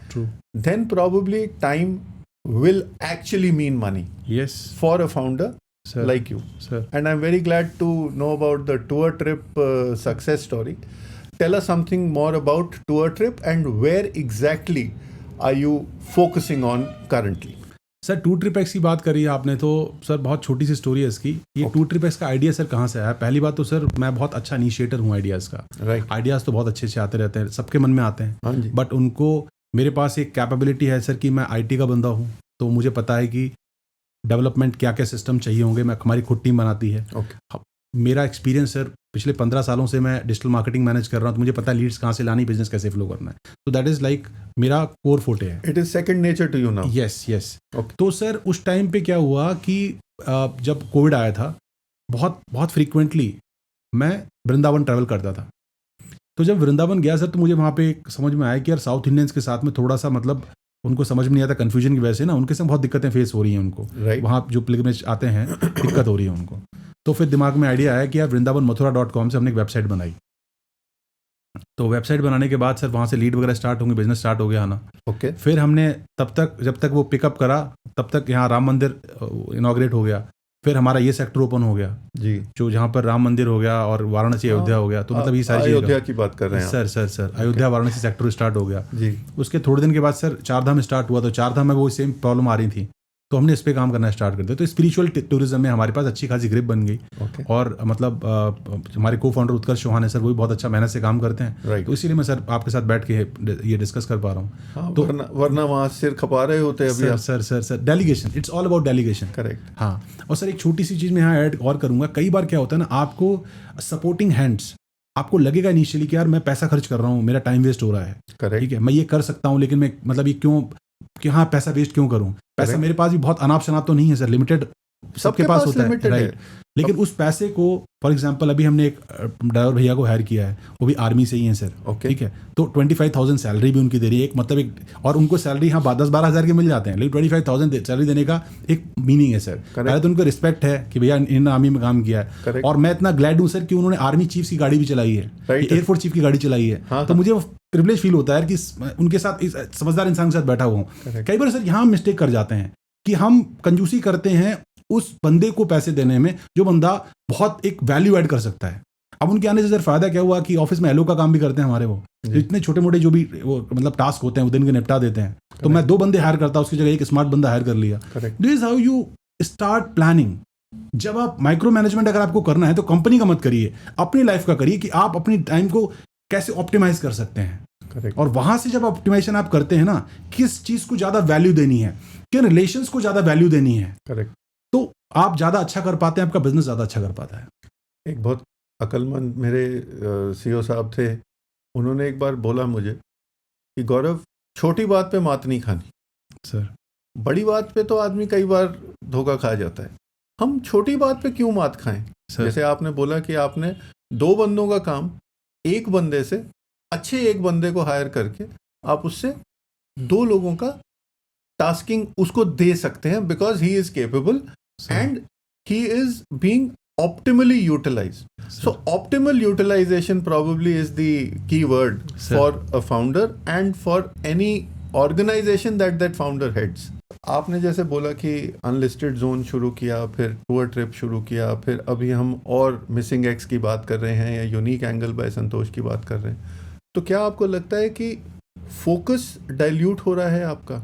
[SPEAKER 1] then probably time will actually mean money.
[SPEAKER 2] Yes,
[SPEAKER 1] for a founder like you,
[SPEAKER 2] sir.
[SPEAKER 1] And I'm very glad to know about the tour trip success story. tell us something more about Tour Trip and where exactly are you focusing on currently?
[SPEAKER 2] Sir two trip X की बात करी आपने तो sir बहुत छोटी सी story है इसकी। ये टू ट्रिप एक्स का आइडिया सर कहाँ से आया? पहली बात तो सर मैं बहुत अच्छा इनिशिएटर हूँ आइडियाज़ का।
[SPEAKER 1] राइट।
[SPEAKER 2] आइडियाज़ तो बहुत अच्छे से आते रहते हैं, सबके मन में आते हैं।
[SPEAKER 1] हाँ जी।
[SPEAKER 2] बट उनको मेरे पास एक कैपेबिलिटी है सर कि मैं आईटी का बंदा हूँ, तो मुझे पता है कि डेवलपमेंट क्या क्या सिस्टम चाहिए होंगे। मैं हमारी खुद टीम बनाती है। मेरा एक्सपीरियंस सर पिछले 15 सालों से मैं डिजिटल मार्केटिंग मैनेज कर रहा हूँ, तो मुझे पता है लीड्स कहाँ से लानी, बिजनेस कैसे फ्लो करना है। तो दैट इज़ लाइक मेरा कोर फोटे है।
[SPEAKER 1] It is second nature to you now.
[SPEAKER 2] Yes yes. तो सर उस टाइम पे क्या हुआ कि जब कोविड आया था, बहुत बहुत फ्रीक्वेंटली मैं वृंदावन ट्रैवल करता था। तो जब वृंदावन गया सर, तो मुझे वहाँ पे समझ में आया कि यार साउथ इंडियंस के साथ में थोड़ा सा मतलब उनको समझ में नहीं आता, कन्फ्यूजन की वजह से ना उनके साथ बहुत दिक्कतें फेस हो रही हैं उनको। वहाँ जो पिलग्रिमेज आते हैं दिक्कत हो रही है उनको। तो फिर दिमाग में आइडिया आया कि यार वृंदावन मथुरा.com से हमने एक वेबसाइट बनाई। तो वेबसाइट बनाने के बाद सर वहाँ से लीड वगैरह स्टार्ट होंगे, बिजनेस स्टार्ट हो गया आना।
[SPEAKER 1] ओके।
[SPEAKER 2] फिर हमने तब तक जब तक वो पिकअप करा तब तक यहाँ राम मंदिर इनॉग्रेट हो गया। फिर हमारा ये सेक्टर ओपन हो गया
[SPEAKER 1] जी,
[SPEAKER 2] जो जहाँ पर राम मंदिर हो गया और वाराणसी अयोध्या हो गया। तो मतलब ये सारी
[SPEAKER 1] अयोध्या की बात कर रहे हैं
[SPEAKER 2] sir Ayodhya Varanasi sector start हो गया
[SPEAKER 1] जी।
[SPEAKER 2] उसके थोड़े दिन के बाद सर चारधाम स्टार्ट हुआ। तो चारधाम में वो सेम प्रॉब्लम आ रही थी, तो हमने इस पे काम करना स्टार्ट कर दिया। तो स्पिरिचुअल टूरिज्म में हमारे पास अच्छी खासी ग्रिप बन गई। और मतलब हमारे को फाउंडर उत्कर्ष चौहान है सर, वो भी बहुत अच्छा मेहनत से काम करते हैं। तो इसीलिए मैं सर आपके साथ बैठ के ये डिस्कस कर पा रहा हूँ। तो
[SPEAKER 1] वरना वहाँ सिर खपा रहे होते अभी।
[SPEAKER 2] Sir delegation, it's all about delegation.
[SPEAKER 1] Correct.
[SPEAKER 2] हाँ, और सर एक छोटी सी चीज़ मैं यहाँ ऐड और करूँगा। कई बार क्या होता है ना, आपको सपोर्टिंग हैंड्स, आपको लगेगा इनिशियली कि यार मैं पैसा खर्च कर रहा हूँ, मेरा टाइम वेस्ट हो रहा है। ठीक है, मैं ये कर सकता हूँ, लेकिन मैं मतलब ये क्यों कि हाँ पैसा वेस्ट क्यों करूं? पैसा मेरे पास भी बहुत अनाप शनाप तो नहीं है सर, लिमिटेड सबके पास होता है, राइट। लेकिन उस पैसे को फॉर एग्जांपल अभी हमने एक ड्राइवर भैया को हायर किया है, वो भी आर्मी से ही है सर। ठीक है, तो 25,000 सैलरी भी उनकी दे रही है। एक मतलब एक, और उनको सैलरी हाँ 10-12 हज़ार के मिल जाते हैं, लेकिन 25,000 सैलरी देने का एक मीनिंग है सर। पहले तो उनको रिस्पेक्ट है कि भैया इन आर्मी में काम किया है। और मैं इतना ग्लैड हूँ सर कि उन्होंने आर्मी चीफ की गाड़ी भी चलाई है, एयरफोर्स चीफ की गाड़ी चलाई है। तो मुझे प्रिविलेज फील होता है कि उनके साथ समझदार इंसान के साथ बैठा हुआ हूँ। कई बार सर यहाँ मिस्टेक कर जाते हैं कि हम कंजूसी करते हैं उस बंदे को पैसे देने में जो बंदा बहुत एक वैल्यू ऐड कर सकता है। अब उनके आने से सर फायदा क्या हुआ कि ऑफिस में एलओ का काम भी करते हैं हमारे, वो इतने छोटे मोटे जो भी वो मतलब टास्क होते हैं वो दिन के निपटा देते हैं। तो मैं 2 बंदे हायर करता, उसकी जगह एक स्मार्ट बंदा हायर कर लिया। This is how you start planning. जब आप माइक्रो मैनेजमेंट अगर आपको करना है तो कंपनी का मत करिए, अपनी लाइफ का करिए कि आप अपनी टाइम को कैसे ऑप्टिमाइज कर सकते हैं। और वहां से जब ऑप्टिमाइजेशन आप करते हैं ना, किस चीज को ज्यादा वैल्यू देनी है, किन रिलेशंस को ज्यादा वैल्यू देनी है, तो आप ज्यादा अच्छा कर पाते हैं, आपका बिजनेस ज्यादा अच्छा कर पाता है।
[SPEAKER 1] एक बहुत अक्लमंद मेरे सीईओ साहब थे, उन्होंने एक बार बोला मुझे कि गौरव, छोटी बात पे मात नहीं खानी
[SPEAKER 2] सर,
[SPEAKER 1] बड़ी बात पे तो आदमी कई बार धोखा खा जाता है। हम छोटी बात पे क्यों मात खाएं? जैसे आपने बोला कि आपने 2 बंदों का काम एक बंदे से, अच्छे एक बंदे को हायर करके आप उससे 2 लोगों का टास्किंग उसको दे सकते हैं, because he is capable and he is being optimally utilized. So optimal utilization probably is the key word for a founder and for any organization that founder heads. आपने जैसे बोला कि अनलिस्टेड जोन शुरू किया, फिर टूर ट्रिप शुरू किया, फिर अभी हम और मिसिंग एक्स की बात कर रहे हैं या यूनिक एंगल बाय संतोष की बात कर रहे हैं। तो क्या आपको लगता है कि फोकस डाइल्यूट हो रहा है आपका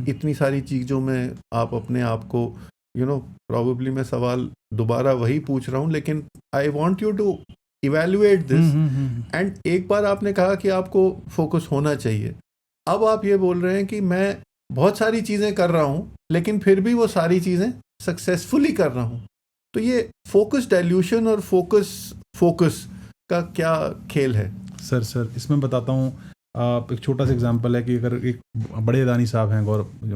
[SPEAKER 1] इतनी सारी चीज़ों में? आप अपने आप को probably मैं सवाल दोबारा वही पूछ रहा हूँ, लेकिन I want you to evaluate this. And एक बार आपने कहा कि आपको फोकस होना चाहिए, अब आप ये बोल रहे हैं कि मैं बहुत सारी चीज़ें कर रहा हूँ लेकिन फिर भी वो सारी चीज़ें सक्सेसफुली कर रहा हूँ। तो ये फोकस डाइल्यूशन और फोकस का क्या खेल है?
[SPEAKER 2] सर इसमें बताता हूँ। एक छोटा सा एग्जांपल है कि अगर एक बड़े अदानी साहब हैं,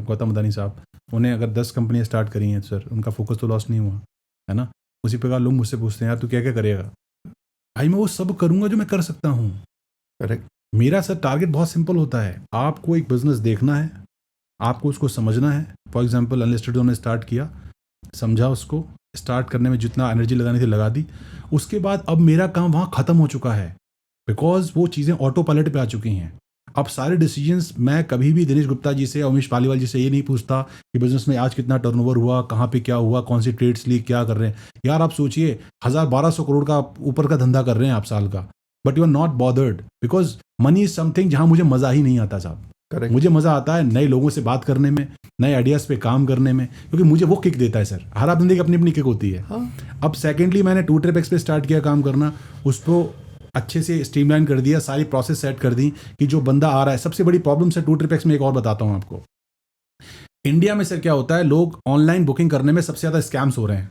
[SPEAKER 2] गौतम अदानी साहब, उन्हें अगर 10 कंपनियां स्टार्ट करी हैं सर, उनका फोकस तो लॉस नहीं हुआ है ना। उसी प्रकार लोग मुझसे पूछते हैं यार तू क्या क्या करेगा? भाई मैं वो सब करूँगा जो मैं कर सकता हूँ।
[SPEAKER 1] करेक्ट।
[SPEAKER 2] मेरा सर टारगेट बहुत सिंपल होता है, आपको एक बिजनेस देखना है, आपको उसको समझना है। फॉर एग्जाम्पल अनलिस्टेड ने स्टार्ट किया, समझा, उसको स्टार्ट करने में जितना एनर्जी लगानी थी लगा दी। उसके बाद अब मेरा काम वहाँ ख़त्म हो चुका है, बिकॉज वो चीज़ें ऑटो पायलट पे आ चुकी हैं। अब सारे डिसीजंस मैं कभी भी दिनेश गुप्ता जी से, उमेश पालीवाल जी से ये नहीं पूछता कि बिजनेस में आज कितना टर्नओवर हुआ, कहाँ पे क्या हुआ, कौन सी ट्रेड्स ली, क्या कर रहे हैं। यार आप सोचिए 1000-1200 करोड़ का ऊपर का धंधा कर रहे हैं आप साल का, but you are not bothered because money is something जहां मुझे मजा ही नहीं आता साहब।
[SPEAKER 1] करेक्ट।
[SPEAKER 2] मुझे मजा आता है नए लोगों से बात करने में, नए आइडियाज पे काम करने में, क्योंकि मुझे वो किक देता है सर। हर आदमी की अपनी अपनी किक होती है।
[SPEAKER 1] हाँ।
[SPEAKER 2] अब सेकेंडली मैंने 2Trip X पे स्टार्ट किया काम करना, उसको अच्छे से स्ट्रीमलाइन कर दिया, सारी प्रोसेस सेट कर दी कि जो बंदा आ रहा है। सबसे बड़ी प्रॉब्लम सर 2Trip X में एक और बताता हूँ आपको। इंडिया में सर क्या होता है, लोग ऑनलाइन बुकिंग करने में सबसे ज़्यादा स्कैम्स हो रहे हैं,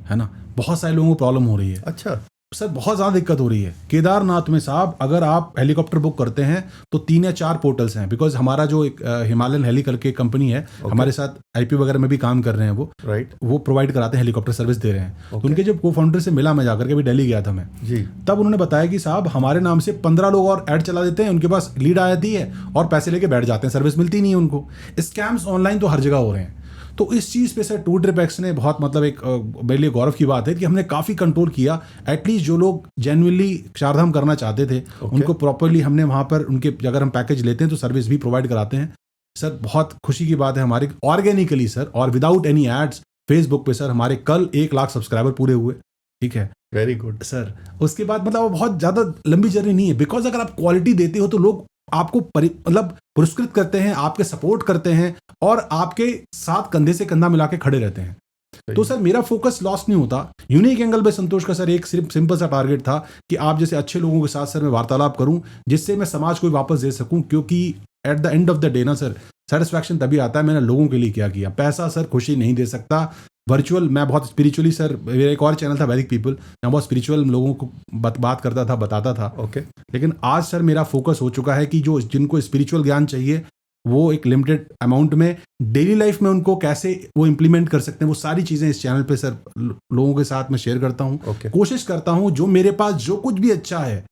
[SPEAKER 2] है ना। बहुत सारे लोगों को प्रॉब्लम हो रही है।
[SPEAKER 1] अच्छा
[SPEAKER 2] सर बहुत ज़्यादा दिक्कत हो रही है। केदारनाथ में साहब अगर आप हेलीकॉप्टर बुक करते हैं तो 3 या 4 पोर्टल्स हैं, बिकॉज हमारा जो एक हिमालयन हेली करके कंपनी है, हमारे साथ आईपी वगैरह में भी काम कर रहे हैं वो,
[SPEAKER 1] राइट।
[SPEAKER 2] वो प्रोवाइड कराते हैं, हेलीकॉप्टर सर्विस दे रहे हैं। तो उनके जब को फाउंडर से मिला मैं जाकर के, अभी दिल्ली गया था मैं
[SPEAKER 1] जी,
[SPEAKER 2] तब उन्होंने बताया कि साहब हमारे नाम से 15 लोग और ऐड चला देते हैं, उनके पास लीड आ जाती है और पैसे लेके बैठ जाते हैं, सर्विस मिलती नहीं है उनको। स्कैम्स ऑनलाइन तो हर जगह हो रहे हैं। तो इस चीज़ पे सर 2Trip X ने बहुत मतलब एक मेरे लिए गौरव की बात है कि हमने काफ़ी कंट्रोल किया। एटलीस्ट जो लोग जेन्युइनली चारधाम करना चाहते थे उनको प्रॉपरली हमने वहाँ पर उनके, अगर हम पैकेज लेते हैं तो सर्विस भी प्रोवाइड कराते हैं सर। बहुत खुशी की बात है हमारी, ऑर्गेनिकली सर और विदाउट एनी एड्स फेसबुक पे सर हमारे कल 1 लाख सब्सक्राइबर पूरे हुए। ठीक है,
[SPEAKER 1] वेरी गुड
[SPEAKER 2] सर। उसके बाद मतलब वो बहुत ज़्यादा लंबी जर्नी नहीं है, बिकॉज अगर आप क्वालिटी देते हो तो लोग आपको मतलब पुरस्कृत करते हैं, आपके सपोर्ट करते हैं और आपके साथ कंधे से कंधा मिला के खड़े रहते हैं। तो सर मेरा फोकस लॉस नहीं होता। यूनिक एंगल बाय संतोष का सर एक सिर्फ सिंपल सा टारगेट था कि आप जैसे अच्छे लोगों के साथ सर मैं वार्तालाप करूं, जिससे मैं समाज को वापस दे सकूं। क्योंकि at the end of the day ना सर, सेटिस्फैक्शन तभी आता है मैंने लोगों के लिए क्या किया। पैसा सर खुशी नहीं दे सकता। वर्चुअल, मैं बहुत स्पिरिचुअली सर, मेरा एक और चैनल था वैदिक पीपल, मैं बहुत स्पिरिचुअल लोगों को बात करता था, बताता था।
[SPEAKER 1] ओके।
[SPEAKER 2] लेकिन आज सर मेरा फोकस हो चुका है कि जो जिनको स्पिरिचुअल ज्ञान चाहिए वो एक लिमिटेड अमाउंट में डेली लाइफ में उनको कैसे वो इम्प्लीमेंट कर सकते हैं, वो सारी चीज़ें इस चैनल पे सर लोगों के साथ मैं शेयर करता हूँ।
[SPEAKER 1] Okay.
[SPEAKER 2] कोशिश करता हूँ जो मेरे पास जो कुछ भी अच्छा है,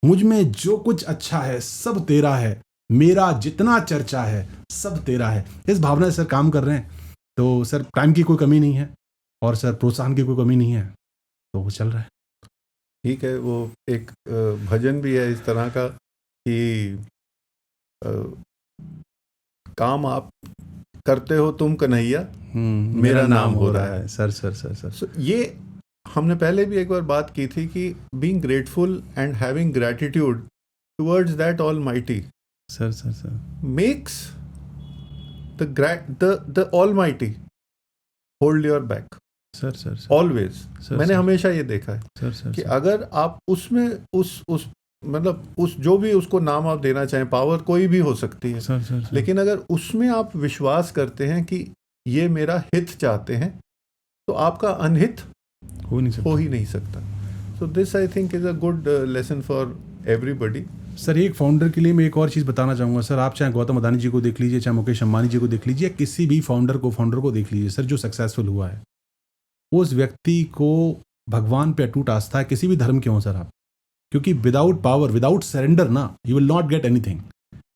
[SPEAKER 2] मुझ में जो कुछ अच्छा है सब तेरा है, मेरा जितना चर्चा है सब तेरा है, इस भावना से सर काम कर रहे हैं। तो सर टाइम की कोई कमी नहीं है और सर प्रोत्साहन की कोई कमी नहीं है, तो वो चल रहा है।
[SPEAKER 1] ठीक है। वो एक भजन भी है इस तरह का कि काम आप करते हो तुम कन्हैया, मेरा नाम हो रहा है।
[SPEAKER 2] Sir sir sir sir
[SPEAKER 1] So, ये हमने पहले भी एक बार बात की थी कि being grateful and having gratitude towards that almighty
[SPEAKER 2] sir sir sir
[SPEAKER 1] makes the almighty hold your back
[SPEAKER 2] sir sir sir
[SPEAKER 1] always।
[SPEAKER 2] Sir,
[SPEAKER 1] मैंने
[SPEAKER 2] सर,
[SPEAKER 1] हमेशा ये देखा है
[SPEAKER 2] सर सर
[SPEAKER 1] कि
[SPEAKER 2] सर,
[SPEAKER 1] अगर आप उसमें उस मतलब उस जो भी उसको नाम आप देना चाहें, पावर कोई भी हो सकती है,
[SPEAKER 2] सर, सर, सर,
[SPEAKER 1] लेकिन अगर उसमें आप विश्वास करते हैं कि ये मेरा हित चाहते हैं, तो आपका अनहित
[SPEAKER 2] हो ही नहीं
[SPEAKER 1] सकता। So this I think is a good lesson for everybody.
[SPEAKER 2] Sir एक फाउंडर के लिए मैं एक और चीज़ बताना चाहूँगा सर। आप चाहे गौतम अदानी जी को देख लीजिए, चाहे मुकेश अंबानी जी को देख लीजिए, किसी भी फाउंडर को देख लीजिए सर, जो सक्सेसफुल हुआ है उस व्यक्ति को भगवान पे अटूट आस्था है, किसी भी धर्म के हों सर आप। क्योंकि विदाउट पावर, विदाउट सरेंडर ना, you will not get anything.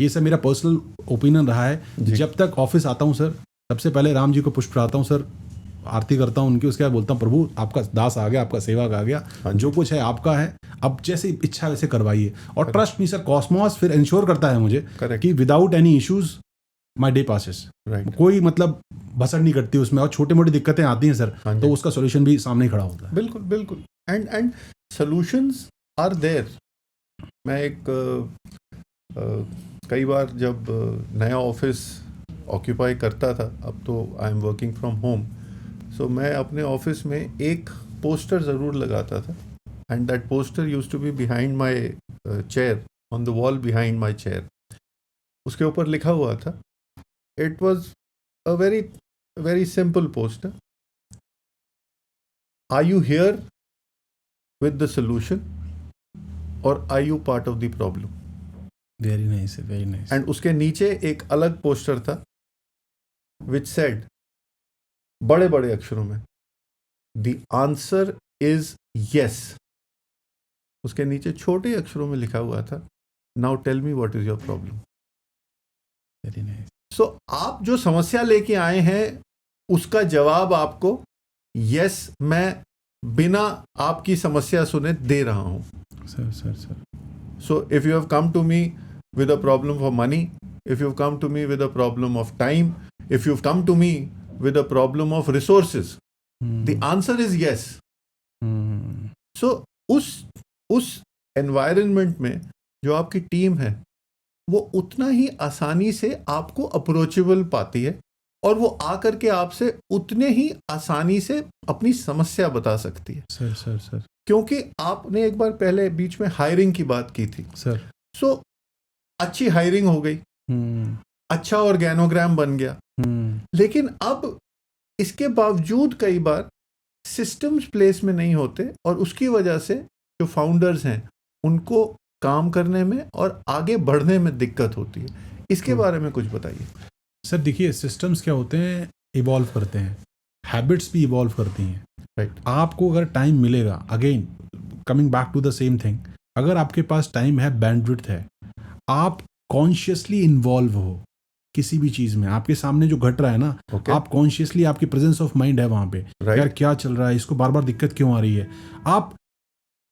[SPEAKER 2] ये सर मेरा पर्सनल ओपिनियन रहा है। जब तक ऑफिस आता हूँ सर, सबसे पहले राम जी को पुष्प चढ़ाता हूँ सर, आरती करता हूँ उनकी, उसके बाद बोलता हूँ प्रभु आपका दास आ गया, आपका सेवक आ गया, जो कुछ है आपका है, अब जैसे इच्छा वैसे करवाइए। और ट्रस्ट मी सर, कॉस्मोस फिर इंश्योर करता है मुझे कि without any issues my day passes. कोई मतलब भसड़ नहीं करती उसमें, और छोटी मोटी दिक्कतें आती हैं सर तो उसका सोल्यूशन भी सामने ही खड़ा होता है।
[SPEAKER 1] बिल्कुल बिल्कुल। And solutions are there. मैं एक कई बार जब नया ऑफिस ऑक्यूपाई करता था, अब तो I am working from home, so मैं अपने ऑफिस में एक पोस्टर ज़रूर लगाता था, and that poster used to be behind my chair, on the wall behind my chair. उसके ऊपर लिखा हुआ था, it was a very very simple poster, are you here with the solution or are you part of the problem?
[SPEAKER 2] Very nice, very nice.
[SPEAKER 1] And उसके नीचे एक अलग poster था which said, बड़े बड़े अक्षरों में, the answer is yes। उसके नीचे छोटे अक्षरों में लिखा हुआ था, now tell me what is your problem।
[SPEAKER 2] Very nice।
[SPEAKER 1] So आप जो समस्या लेके आए हैं उसका जवाब आपको yes मैं बिना आपकी समस्या सुने दे रहा हूं।
[SPEAKER 2] Sir sir sir.
[SPEAKER 1] So if you have come to me with a problem for money, if you've come to me with a problem of time, if you've come to me with a problem of resources, the answer is yes। So उस environment में जो आपकी team है वो उतना ही आसानी से आपको अप्रोचेबल पाती है और वो आकर के आपसे उतने ही आसानी से अपनी समस्या बता सकती है।
[SPEAKER 2] सर
[SPEAKER 1] क्योंकि आपने एक बार पहले बीच में हायरिंग की बात की थी
[SPEAKER 2] सर।
[SPEAKER 1] सो अच्छी हायरिंग हो गई, अच्छा ऑर्गेनोग्राम बन गया, लेकिन अब इसके बावजूद कई बार सिस्टम्स प्लेस में नहीं होते और उसकी वजह से जो फाउंडर्स हैं उनको काम करने में और आगे बढ़ने में दिक्कत होती है। इसके बारे में कुछ बताइए
[SPEAKER 2] सर। देखिए, सिस्टम्स क्या होते हैं, इवॉल्व करते हैं, हैबिट्स भी इवॉल्व करती हैं।
[SPEAKER 1] राइट।
[SPEAKER 2] आपको अगर टाइम मिलेगा, again coming back to the same thing, अगर आपके पास टाइम है, बैंडविड्थ है, आप कॉन्शियसली इन्वॉल्व हो किसी भी चीज़ में, आपके सामने जो घट रहा है ना, आप कॉन्शियसली, आपकी प्रेजेंस ऑफ माइंड है वहाँ पे, यार क्या चल रहा है, इसको बार बार दिक्कत क्यों आ रही है। आप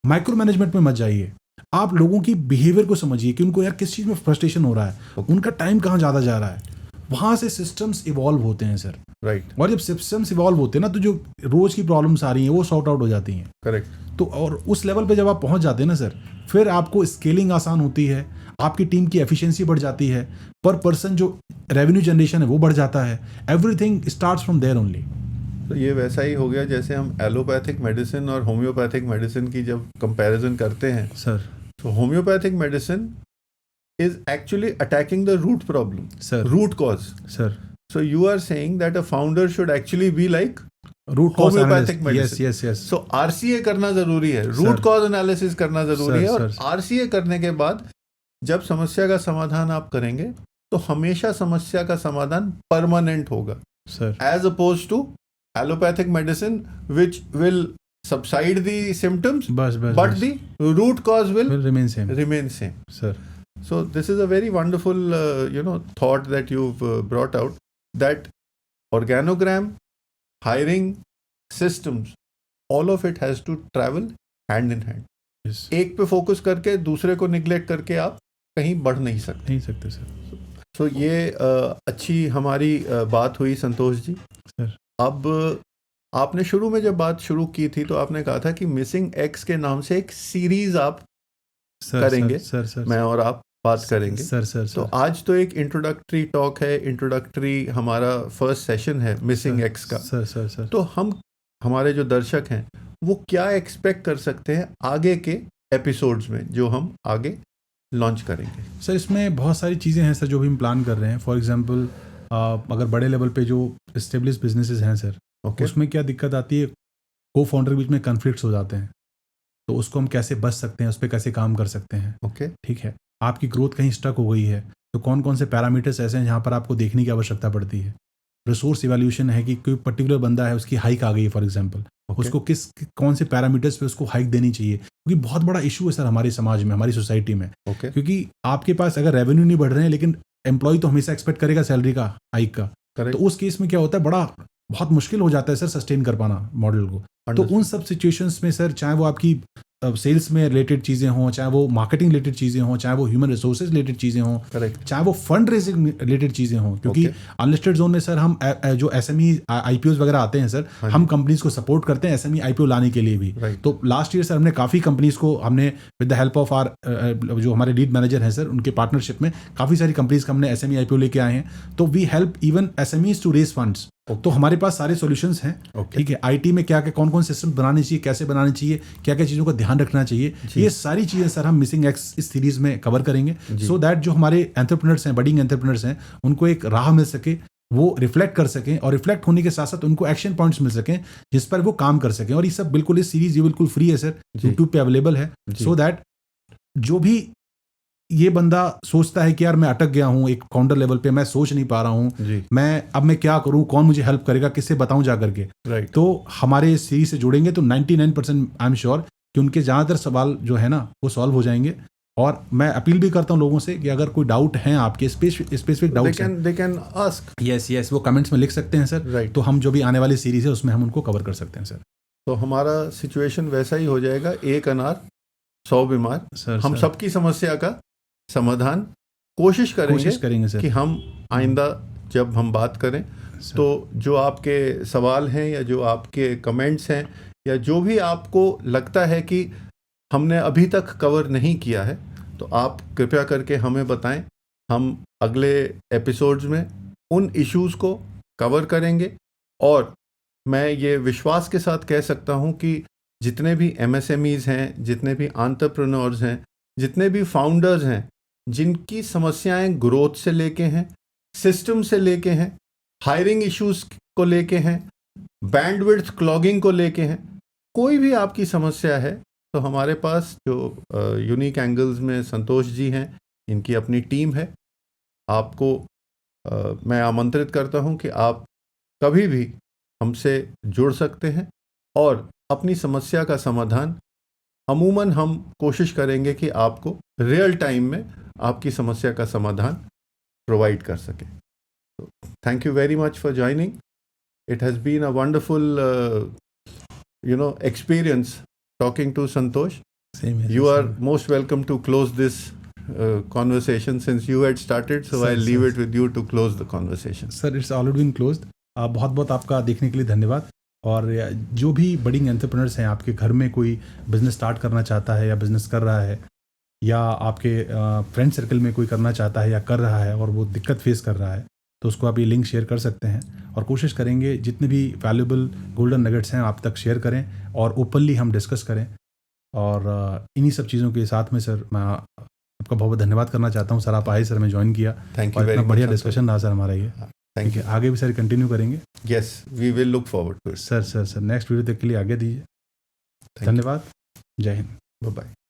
[SPEAKER 2] माइक्रो मैनेजमेंट में मत जाइए, आप लोगों की बिहेवियर को समझिए कि उनको यार किस चीज़ में फ्रस्ट्रेशन हो रहा है, उनका टाइम कहाँ ज़्यादा जा रहा है। वहाँ से सिस्टम्स इवॉल्व होते हैं सर।
[SPEAKER 1] राइट।
[SPEAKER 2] और जब सिस्टम्स इवॉल्व होते हैं ना, तो जो रोज की प्रॉब्लम्स आ रही हैं वो सॉर्ट आउट हो जाती हैं।
[SPEAKER 1] करेक्ट।
[SPEAKER 2] तो और उस लेवल पे जब आप पहुंच जाते हैं ना सर, फिर आपको स्केलिंग आसान होती है, आपकी टीम की एफिशिएंसी बढ़ जाती है, पर पर्सन जो रेवेन्यू जनरेशन है वो बढ़ जाता है। Everything starts from there only.
[SPEAKER 1] तो ये वैसा ही हो गया जैसे हम एलोपैथिक मेडिसिन और होम्योपैथिक मेडिसिन की जब कंपैरिजन करते हैं
[SPEAKER 2] सर।
[SPEAKER 1] तो homeopathic medicine is actually attacking the root problem,
[SPEAKER 2] sir,
[SPEAKER 1] root cause,
[SPEAKER 2] sir.
[SPEAKER 1] So you are saying that a founder should actually be like
[SPEAKER 2] root cause
[SPEAKER 1] homeopathic
[SPEAKER 2] analysis.
[SPEAKER 1] medicine.
[SPEAKER 2] Yes.
[SPEAKER 1] So RCA करना जरूरी है, root cause analysis करना जरूरी है, और RCA करने के बाद जब समस्या का समाधान आप करेंगे तो हमेशा समस्या का समाधान परमानेंट होगा,
[SPEAKER 2] sir,
[SPEAKER 1] as opposed to allopathic medicine which will subside the symptoms, but the root cause will remain same.
[SPEAKER 2] Sir.
[SPEAKER 1] So this is a very wonderful, thought that you've brought out, that organogram, hiring, systems, all of it has to travel hand in hand.
[SPEAKER 2] Yes.
[SPEAKER 1] एक पे focus करके दूसरे को neglect करके आप कहीं बढ़ नहीं सकते
[SPEAKER 2] सर।
[SPEAKER 1] So ये अच्छी हमारी बात हुई संतोष जी।
[SPEAKER 2] सर,
[SPEAKER 1] अब आपने शुरू में जब बात शुरू की थी तो आपने कहा था कि मिसिंग एक्स के नाम से एक सीरीज आप करेंगे।
[SPEAKER 2] सर,
[SPEAKER 1] मैं और आप बात करेंगे।
[SPEAKER 2] सर।
[SPEAKER 1] तो आज तो एक इंट्रोडक्टरी टॉक है, इंट्रोडक्टरी हमारा फर्स्ट सेशन है मिसिंग एक्स का।
[SPEAKER 2] सर।
[SPEAKER 1] तो हमारे जो दर्शक हैं वो क्या एक्सपेक्ट कर सकते हैं आगे के एपिसोड्स में जो हम आगे लॉन्च करेंगे?
[SPEAKER 2] सर, इसमें बहुत सारी चीज़ें हैं सर जो भी हम प्लान कर रहे हैं। फॉर एग्जांपल अगर बड़े लेवल पे जो एस्टेब्लिश बिजनेसेस हैं सर, उसमें क्या दिक्कत आती है, को फाउंडर के बीच में कन्फ्लिक्ट्स हो जाते हैं, तो उसको हम कैसे बच सकते हैं, उस पर कैसे काम कर सकते हैं। ठीक है, आपकी ग्रोथ कहीं स्टक हो गई है तो कौन कौन से पैरामीटर्स ऐसे हैं जहाँ पर आपको देखने की आवश्यकता पड़ती है। रिसोर्स इवैल्यूएशन है कि कोई पर्टिकुलर बंदा है, उसकी हाइक आ गई है फॉर एग्जांपल, उसको कौन से पैरामीटर्स पे उसको हाइक देनी चाहिए, क्योंकि बहुत बड़ा इशू है सर हमारे समाज में, हमारी सोसाइटी में। क्योंकि आपके पास अगर रेवेन्यू नहीं बढ़ रहे हैं लेकिन एम्प्लॉय तो हमेशा एक्सपेक्ट करेगा सैलरी का हाइक का, तो उस केस में क्या होता है, बहुत मुश्किल हो जाता है सर सस्टेन कर पाना मॉडल को। तो उन सब सिचुएशंस में सर, चाहे वो आपकी सेल्स में रिलेटेड चीज़ें हों, चाहे वो मार्केटिंग रिलेटेड चीज़ें हों, चाहे वो ह्यूमन रिसोर्सेज रिलेटेड चीज़ें हों, चाहे वो फंड रेजिंग रिलेटेड चीज़ें हों, क्योंकि अनलिस्टेड जोन में सर हम जो एसएमई आईपीओ वगैरह आते हैं सर, हम कंपनीज को सपोर्ट करते हैं एसएमई आईपीओ लाने के लिए भी। तो लास्ट ईयर सर हमने काफ़ी कंपनीज को, हमने with the help of our जो हमारे लीड मैनेजर हैं सर, उनके पार्टनरशिप में काफ़ी सारी कंपनीज का हमने एसएमई आईपीओ लेके आए हैं। तो we help even SMEs to raise funds. तो हमारे पास सारे सॉल्यूशंस हैं। ठीक है, आईटी में क्या क्या कौन कौन सिस्टम बनाने चाहिए, कैसे बनाने चाहिए, क्या क्या चीज़ों का ध्यान रखना चाहिए, ये सारी चीज़ें सर हम मिसिंग एक्स इस सीरीज में कवर करेंगे, सो दैट जो हमारे एंटरप्रेन्योर्स हैं, बडिंग एंटरप्रेन्योर्स हैं, उनको एक राह मिल सके, वो रिफ्लेक्ट कर सकें, और रिफ्लेक्ट होने के साथ साथ उनको एक्शन पॉइंट्स मिल सकें जिस पर वो काम कर सकें। और ये सब बिल्कुल, इस सीरीज ये बिल्कुल फ्री है सर, यूट्यूब पे अवेलेबल है, सो दैट जो भी ये बंदा सोचता है कि यार मैं अटक गया हूँ एक फाउंडर लेवल पे, मैं सोच नहीं पा रहा हूँ, मैं क्या करूँ, कौन मुझे हेल्प करेगा, किससे बताऊँ जा करके, तो हमारे सीरीज से जुड़ेंगे तो 99% आई एम श्योर कि उनके ज़्यादातर सवाल जो है ना वो सॉल्व हो जाएंगे। और मैं अपील भी करता हूँ लोगों से कि अगर कोई डाउट है आपके, स्पेसिफिक डाउट्स हैं,
[SPEAKER 1] they can ask।
[SPEAKER 2] यस, वो कमेंट्स में लिख सकते हैं सर। तो हम जो भी आने वाली सीरीज है उसमें हम उनको कवर कर सकते हैं सर।
[SPEAKER 1] तो हमारा सिचुएशन वैसा ही हो जाएगा, एक अनार 100 बीमार सर। हम सबकी समस्या का समाधान कोशिश करेंगे सर, कि हम आइंदा जब हम बात करें तो जो आपके सवाल हैं या जो आपके कमेंट्स हैं या जो भी आपको लगता है कि हमने अभी तक कवर नहीं किया है, तो आप कृपया करके हमें बताएं। हम अगले एपिसोड्स में उन इश्यूज़ को कवर करेंगे, और मैं ये विश्वास के साथ कह सकता हूँ कि जितने भी MSMEs हैं, जितने भी एंटरप्रेन्योर्स हैं, जितने भी फाउंडर्स हैं, जिनकी समस्याएं ग्रोथ से लेके हैं, सिस्टम से लेके हैं, हायरिंग इश्यूज को लेके हैं, बैंडविड्थ क्लॉगिंग को लेके हैं, कोई भी आपकी समस्या है, तो हमारे पास जो यूनिक एंगल्स में संतोष जी हैं, इनकी अपनी टीम है। आपको मैं आमंत्रित करता हूं कि आप कभी भी हमसे जुड़ सकते हैं, और अपनी समस्या का समाधान अमूमन हम कोशिश करेंगे कि आपको रियल टाइम में आपकी समस्या का समाधान प्रोवाइड कर सके। तो thank you very much for joining. It has been a wonderful experience talking to Santosh.
[SPEAKER 2] Same here,
[SPEAKER 1] You
[SPEAKER 2] sir.
[SPEAKER 1] are most welcome to close this conversation since you had started, so
[SPEAKER 2] Sir,
[SPEAKER 1] I'll leave
[SPEAKER 2] sir.
[SPEAKER 1] it with you to close the conversation.
[SPEAKER 2] Sir it's already been closed. बहुत बहुत आपका देखने के लिए धन्यवाद। और जो भी बडिंग एंटरप्रेन्योर्स हैं, आपके घर में कोई बिजनेस स्टार्ट करना चाहता है या बिजनेस कर रहा है, या आपके फ्रेंड सर्कल में कोई करना चाहता है या कर रहा है और वो दिक्कत फेस कर रहा है, तो उसको आप ये लिंक शेयर कर सकते हैं। और कोशिश करेंगे जितने भी वैल्यूबल गोल्डन नगेट्स हैं आप तक शेयर करें और ओपनली हम डिस्कस करें। और इन्हीं सब चीज़ों के साथ में सर मैं आपका बहुत बहुत धन्यवाद करना चाहता हूँ। सर आप आए, सर मैं ज्वाइन किया,
[SPEAKER 1] Thank you
[SPEAKER 2] और
[SPEAKER 1] very
[SPEAKER 2] इतना
[SPEAKER 1] much,
[SPEAKER 2] बढ़िया
[SPEAKER 1] Santosh.
[SPEAKER 2] डिस्कशन रहा सर हमारा ये।
[SPEAKER 1] Thank
[SPEAKER 2] ठीक
[SPEAKER 1] you.
[SPEAKER 2] है, आगे भी सर कंटिन्यू करेंगे।
[SPEAKER 1] Yes, we will look forward to it.
[SPEAKER 2] Sir next video तक के लिए आगे दीजिए।
[SPEAKER 1] Thank you.
[SPEAKER 2] धन्यवाद। जय हिंद।
[SPEAKER 1] Bye-bye.